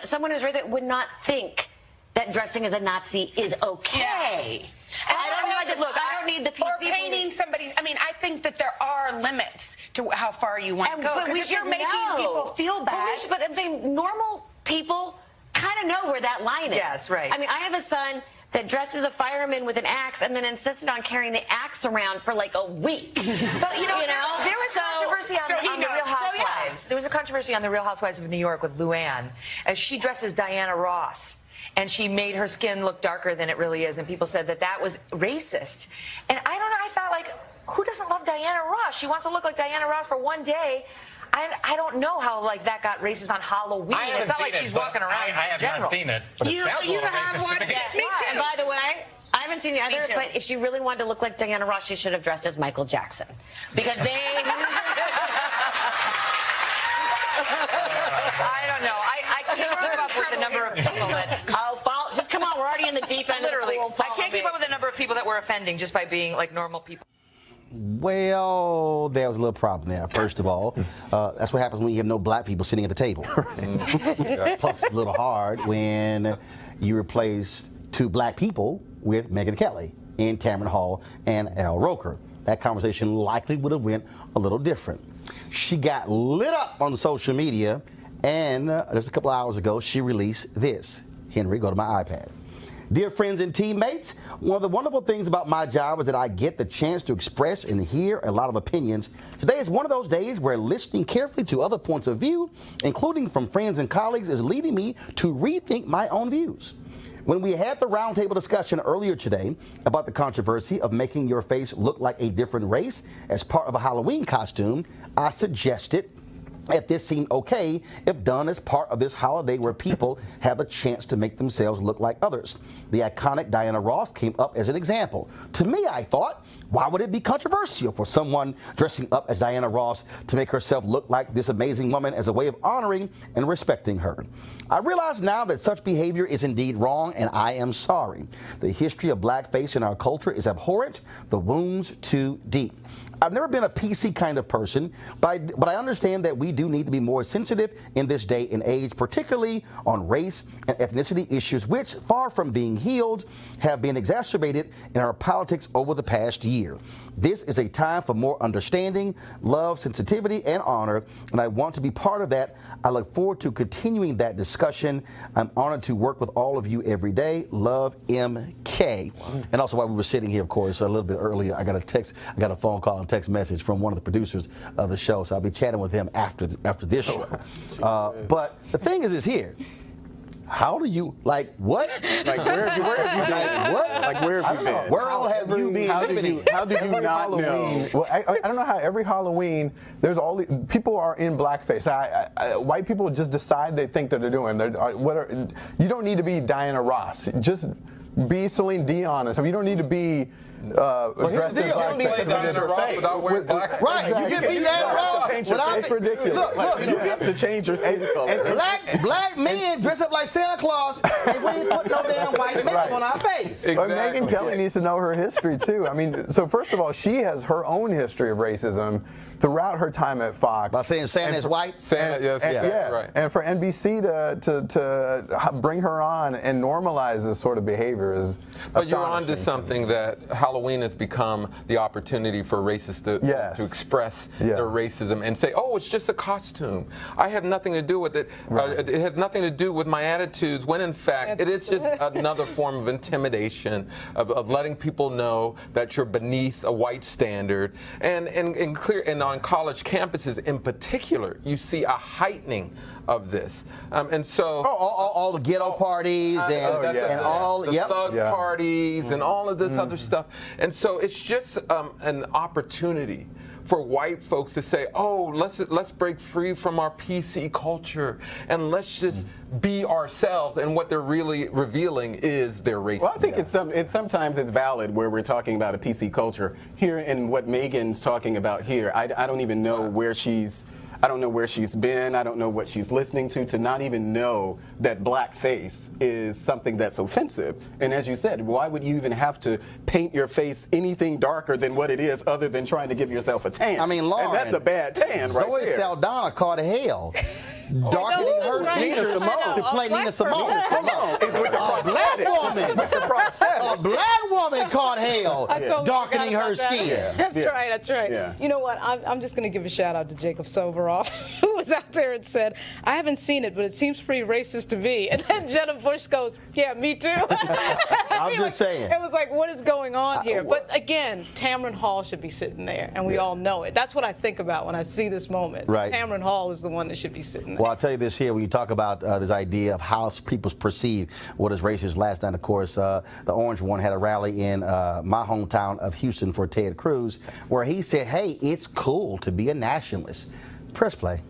someone who's raised it would not think that dressing as a Nazi is okay. I don't need the PC. Or painting somebody. I mean, I think that there are limits to how far you want to go. But Because you're making people feel bad. But I'm saying normal people kind of know where that line is. Yes, right. I mean, I have a son that dressed as a fireman with an axe and then insisted on carrying the axe around for like a week. But there was controversy on the Real Housewives. There was a controversy on the Real Housewives of New York with Luann, as she dressed as Diana Ross. And she made her skin look darker than it really is, and people said that was racist. And I don't know. I thought, like, who doesn't love Diana Ross? She wants to look like Diana Ross for one day. I don't know how that got racist on Halloween. It's not like she's walking around. I have not seen it, but it sounds a little racist to me. Me too. And by the way, I haven't seen the other, but if she really wanted to look like Diana Ross, she should have dressed as Michael Jackson, because they. I don't know. I can't keep up with the number of people that. Just come on, we're already in the deep end. Literally, of the pool. I can't keep up with the number of people that we're offending just by being like normal people. Well, there was a little problem there. First of all, that's what happens when you have no black people sitting at the table. Plus, it's a little hard when you replace two black people with Megyn Kelly and Tamron Hall and Al Roker. That conversation likely would have went a little different. She got lit up on social media, and just a couple hours ago, she released this. Henry, go to my iPad. Dear friends and teammates, one of the wonderful things about my job is that I get the chance to express and hear a lot of opinions. Today is one of those days where listening carefully to other points of view, including from friends and colleagues, is leading me to rethink my own views. When we had the roundtable discussion earlier today about the controversy of making your face look like a different race as part of a Halloween costume, I suggested if this seemed okay if done as part of this holiday where people have a chance to make themselves look like others. The iconic Diana Ross came up as an example. To me, I thought, why would it be controversial for someone dressing up as Diana Ross to make herself look like this amazing woman as a way of honoring and respecting her? I realize now that such behavior is indeed wrong, and I am sorry. The history of blackface in our culture is abhorrent, the wounds too deep. I've never been a PC kind of person, but I understand that we do need to be more sensitive in this day and age, particularly on race and ethnicity issues, which, far from being healed, have been exacerbated in our politics over the past year. This is a time for more understanding, love, sensitivity, and honor, and I want to be part of that. I look forward to continuing that discussion. I'm honored to work with all of you every day. Love, MK. And also, while we were sitting here, of course, a little bit earlier, I got a phone call and text message from one of the producers of the show, so I'll be chatting with him after this show. But the thing is here. How do you, like, what? Like, where have you been? Like, what? Like, where have you been? Where all have you been? How do you not know? Well, I don't know how every Halloween there's all people are in blackface. White people just decide they think that they're doing. You don't need to be Diana Ross. Just be Celine Dion. So you don't need to be dressed in blackface. Without wearing black. Right, exactly. you can be that Ross without it's ridiculous. Look, you have to change your skin color. Black men dress up like Santa Claus, and we ain't put no damn white makeup on our face. Exactly. But Megyn Kelly needs to know her history too. I mean, so first of all, she has her own history of racism throughout her time at Fox. By saying Santa is white? Santa, yes, right. And for NBC to bring her on and normalize this sort of behavior behavior is But you're onto astonishing. something that Halloween has become the opportunity for racists to express their racism and say, oh, it's just a costume. I have nothing to do with it. It has nothing to do with my attitudes, when in fact it is just another form of intimidation, of letting people know that you're beneath a white standard. And on college campuses in particular, you see a heightening of this. And so all the ghetto parties and all the thug parties and all of this other stuff. And so it's just an opportunity for white folks to say, oh, let's break free from our PC culture and let's just be ourselves. And what they're really revealing is their racism. Well, I think sometimes it's valid where we're talking about a PC culture. Here, and what Megan's talking about here, I don't even know where she's. I don't know where she's been. I don't know what she's listening to not even know that blackface is something that's offensive. And as you said, why would you even have to paint your face anything darker than what it is other than trying to give yourself a tan? I mean, Lauren, and that's a bad tan right Zoe there. Saldana caught hell. Darkening her features to play Nina Simone. With the black woman. With the prosthetic. A black woman caught hell. Darkening her skin. That's right. That's right. Yeah. You know what? I'm just going to give a shout out to Jacob Soboroff, who was out there and said, I haven't seen it, but it seems pretty racist to me. And then Jenna Bush goes, yeah, me too. I'm just saying. It was like, what is going on here? But again, Tamron Hall should be sitting there, and we all know it. That's what I think about when I see this moment. Right. Tamron Hall is the one that should be sitting there. Well, I'll tell you this here, when you talk about this idea of how people perceive what is racist. Last night, of course, the Orange One had a rally in my hometown of Houston for Ted Cruz, where he said, hey, it's cool to be a nationalist. Press play.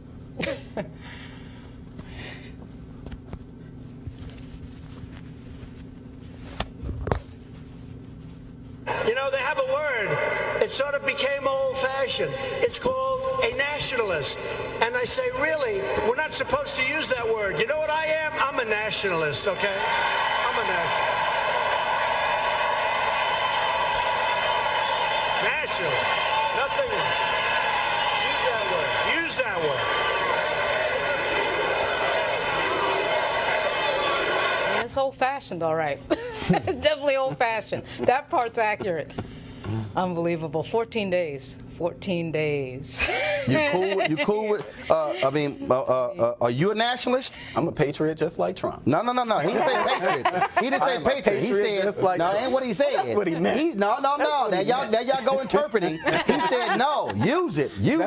You know, they have a word. It sort of became old-fashioned. It's called a nationalist. And I say, really, we're not supposed to use that word. You know what I am? I'm a nationalist, okay? I'm a nationalist. National. Nothing. Use that word. Use that word. Yeah, it's old-fashioned, all right. It's definitely old-fashioned. That part's accurate. Unbelievable. 14 days. 14 days. You cool with are you a nationalist? I'm a patriot just like Trump. No. He didn't say patriot. He didn't say patriot. He said, just like no, Trump. ain't what he said. That's what he meant. No. Now y'all go interpreting. He said, no, use it. He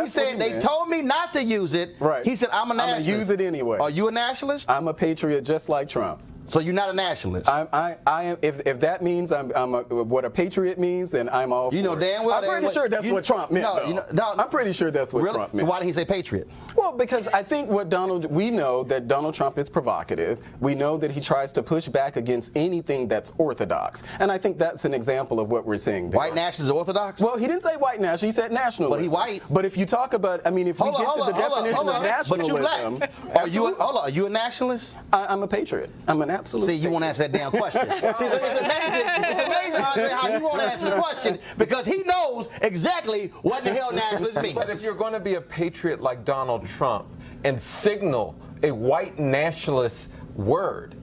said, they told me not to use it. Right. He said, I'm a nationalist. I'm going to use it anyway. Are you a nationalist? I'm a patriot just like Trump. So you're not a nationalist? I am. If that means what a patriot means, then I'm all for it. You know damn well. I'm pretty sure that's what Trump meant. I'm pretty sure that's what Trump meant. So why did he say patriot? Well, because I think we know that Donald Trump is provocative. We know that he tries to push back against anything that's orthodox. And I think that's an example of what we're seeing there. White nationalists are orthodox? Well, he didn't say white nationalist. He said nationalist. But he white. But if you talk about, if we get to the definition of nationalism. But you black. Are you a nationalist? I'm a patriot. I'm an absolute See, you won't answer that damn question. See, so it's amazing, Andre, how you won't answer the question because he knows exactly what the hell nationalist means. But if you're going to be a patriot like Donald Trump and signal a white nationalist word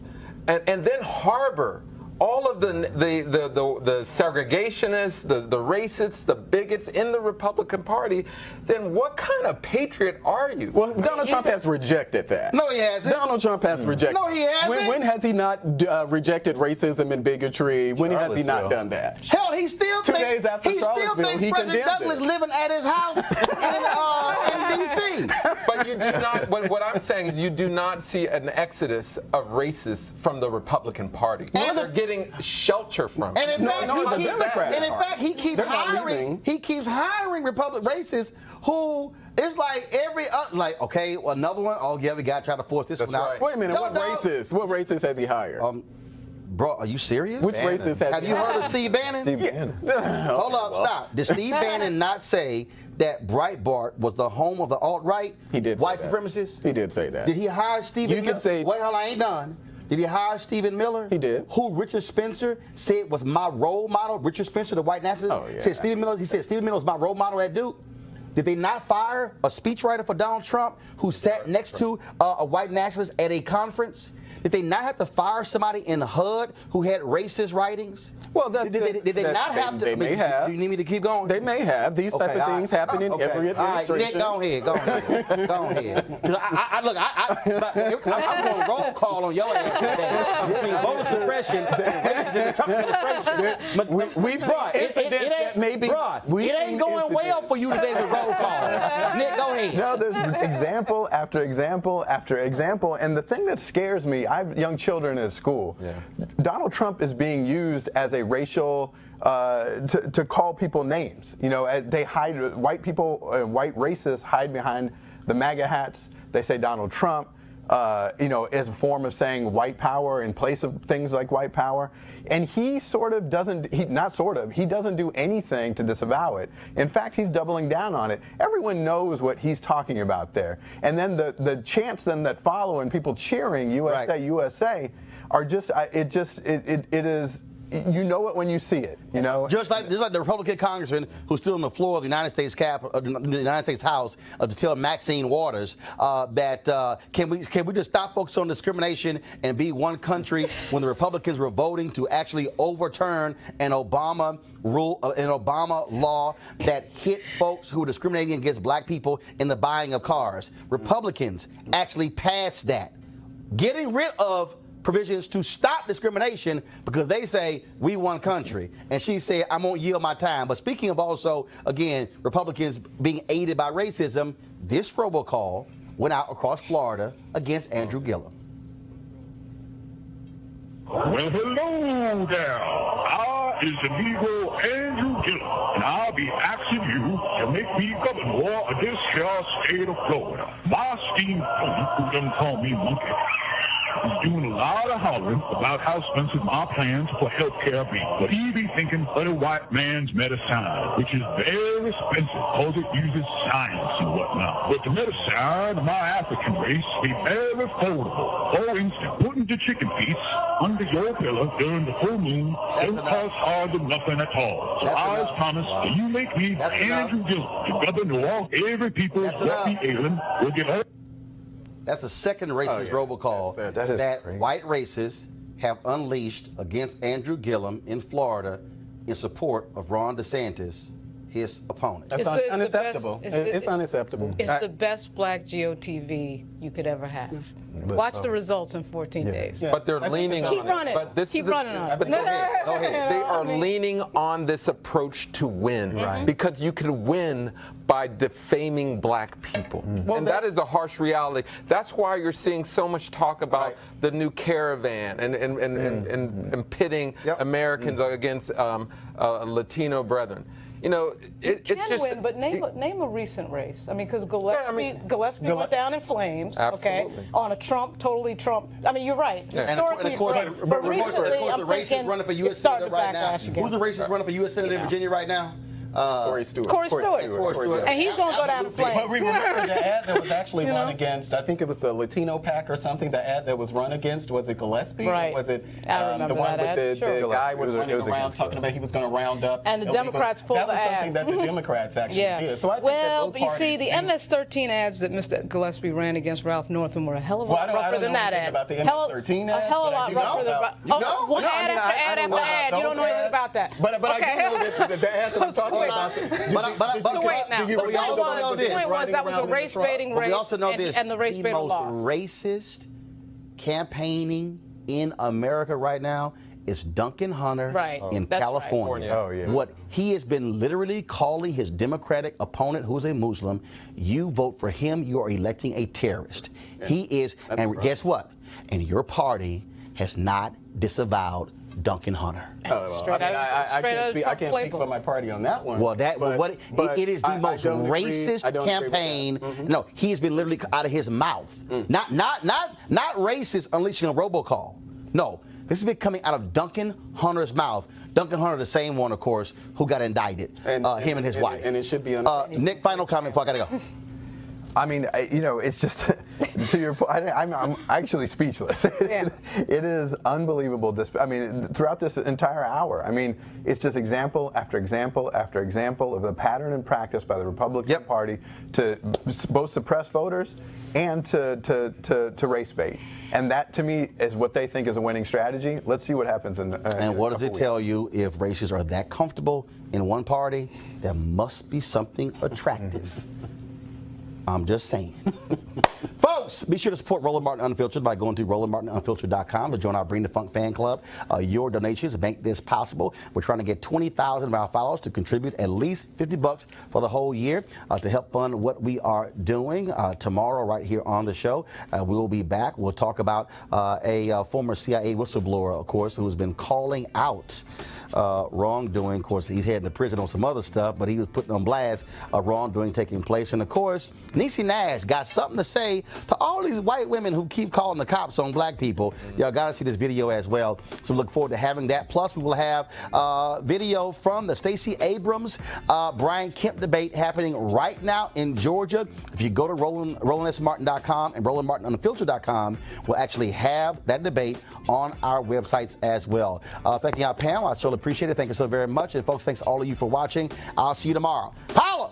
and then harbor all of the segregationists, the racists, the bigots in the Republican Party, then what kind of patriot are you? Well, Donald Trump has rejected that. No, he hasn't. Donald Trump has rejected. No, he hasn't. When has he not rejected racism and bigotry? When has he not done that? Hell, he still 2 days after Charlottesville, he President Douglas living at his house in D.C. But you do not. What I'm saying is, you do not see an exodus of racists from the Republican Party. They're getting shelter from. And in fact, he keeps hiring Republican racists who it's like okay, another one. Oh yeah, we got to try to force this one out. Wait a minute, what racist has he hired? Bro, are you serious? Which racist has Have you heard of Steve Bannon? Hold up, stop. Did Steve Bannon not say that Breitbart was the home of the alt-right? He did. White supremacists? He did say that. Did he hire Stephen Miller? You could say. Wait, hold on, I ain't done. Did he hire Stephen Miller? He did. Who Richard Spencer said was my role model? Richard Spencer, the white nationalist, said Stephen Miller. He said Stephen Miller was my role model at Duke. Did they not fire a speechwriter for Donald Trump who sat next to a white nationalist at a conference? Did they not have to fire somebody in the HUD who had racist writings? Well, did they not have to? They may have. Do you need me to keep going? They may have. These type of things happen in every administration. All right, Nick, go ahead. Go ahead. Because I'm going roll call on your ass today. Between voter suppression and the Trump administration. We've seen incidents that maybe. It ain't going well for you today with roll call. Nick, go ahead. No, there's example after example after example. And the thing that scares me, I have young children at school. Yeah. Donald Trump is being used as a racial to call people names. You know, they hide, white people, white racists hide behind the MAGA hats. They say Donald Trump, you know, as a form of saying white power in place of things like white power. And he sort of doesn't, he doesn't do anything to disavow it. In fact, he's doubling down on it. Everyone knows what he's talking about there. And then the chants then that follow and people cheering USA, right. USA are just, it is, you know it when you see it, you know. Just like the Republican congressman who stood on the floor of the United States the United States House to tell Maxine Waters that can we just stop focusing on discrimination and be one country when the Republicans were voting to actually overturn an Obama law that hit folks who were discriminating against black people in the buying of cars. Republicans actually passed that, getting rid of provisions to stop discrimination because they say we one country. And she said, I'm going to yield my time. But speaking of also, again, Republicans being aided by racism, this robocall went out across Florida against Andrew Gillum. Well, hello there. I is the Negro Andrew Gillum, and I'll be asking you to make me governor of this here state of Florida. My esteemed opponent, who doesn't call me monkey, is doing a lot of hollering about how expensive my plans for health care be. But he be thinking of the white man's medicine, which is very expensive because it uses science and whatnot. But the medicine of my African race be very affordable. For instance, putting the chicken feet under your pillow during the full moon don't cost hardly nothing at all. So I promise that you make me Andrew Gillum, the governor, every people that be ailing will get all. That's the second racist robocall that white racists have unleashed against Andrew Gillum in Florida in support of Ron DeSantis, his opponent. That's unacceptable. It's unacceptable. It's the best black GOTV you could ever have. Watch the results in 14 days. But they're leaning on it. But this Keep running on it. But go ahead. They are leaning on this approach to win because you can win by defaming black people. Well, and that is a harsh reality. That's why you're seeing so much talk about the new caravan and pitting Americans against Latino brethren. You know, it's just win, but name a recent race. I mean, because Gillespie went down in flames. Absolutely. Okay, on a totally Trump. I mean, you're right. Yeah. Historically, but recently, the racist running for U.S. Senator right now. Who's the racist running for U.S. Senator in Virginia right now? Corey Stewart. And he's going to go down in flames. But remember the ad that was actually run against, I think it was the Latino PAC or something, the ad that was run against, was it Gillespie? Right. Or was it the one with the guy was running around talking about he was going to round up. And the Democrats pulled the ad. That was something that the Democrats actually did. So I think well, but you see, the MS-13 ads that Mr. Gillespie ran against Ralph Northam were a hell of a lot rougher than that ad. About the MS-13 ads, a hell of a lot rougher than ad after ad. You don't know anything about that. But I do know that the ads that I'm talking about. So wait now. But we also know this. The point was that was a race-baiting race. We also know this. And the race-baiting lost. The most racist campaigning in America right now is Duncan Hunter in California. Right. Oh, yeah. What he has been literally calling his Democratic opponent, who's a Muslim, you vote for him, you are electing a terrorist. Yeah. He is, and guess what? And your party has not disavowed Duncan Hunter. I can't speak for my party on that one. Well, it is the most racist campaign. No, he has been literally out of his mouth. Not racist unleashing a robocall. No, this has been coming out of Duncan Hunter's mouth. Duncan Hunter, the same one, of course, who got indicted. Him and his wife. And it should be Nick, final comment before I gotta go. I mean, it's just to your point. I'm actually speechless. Yeah. It is unbelievable. I mean, throughout this entire hour, I mean, it's just example after example after example of the pattern and practice by the Republican Party to both suppress voters and to race bait. And that, to me, is what they think is a winning strategy. Let's see what happens in And what does it tell you? If racists are that comfortable in one party, there must be something attractive. I'm just saying. Folks, be sure to support Roland Martin Unfiltered by going to RolandMartinUnfiltered.com to join our Bring the Funk fan club. Your donations make this possible. We're trying to get 20,000 of our followers to contribute at least $50 for the whole year to help fund what we are doing. Tomorrow, right here on the show, we will be back. We'll talk about a former CIA whistleblower, of course, who's been calling out wrongdoing. Of course, he's heading to prison on some other stuff, but he was putting on blast wrongdoing taking place. And of course, Niecy Nash got something to say to all these white women who keep calling the cops on black people. Y'all got to see this video as well. So we look forward to having that. Plus, we will have video from the Stacey Abrams, Brian Kemp debate happening right now in Georgia. If you go to RolandSMartin.com and RolandMartinUnfiltered.com, we'll actually have that debate on our websites as well. Thanking our panel. I certainly appreciate it. Thank you so very much. And folks, thanks to all of you for watching. I'll see you tomorrow. Holla!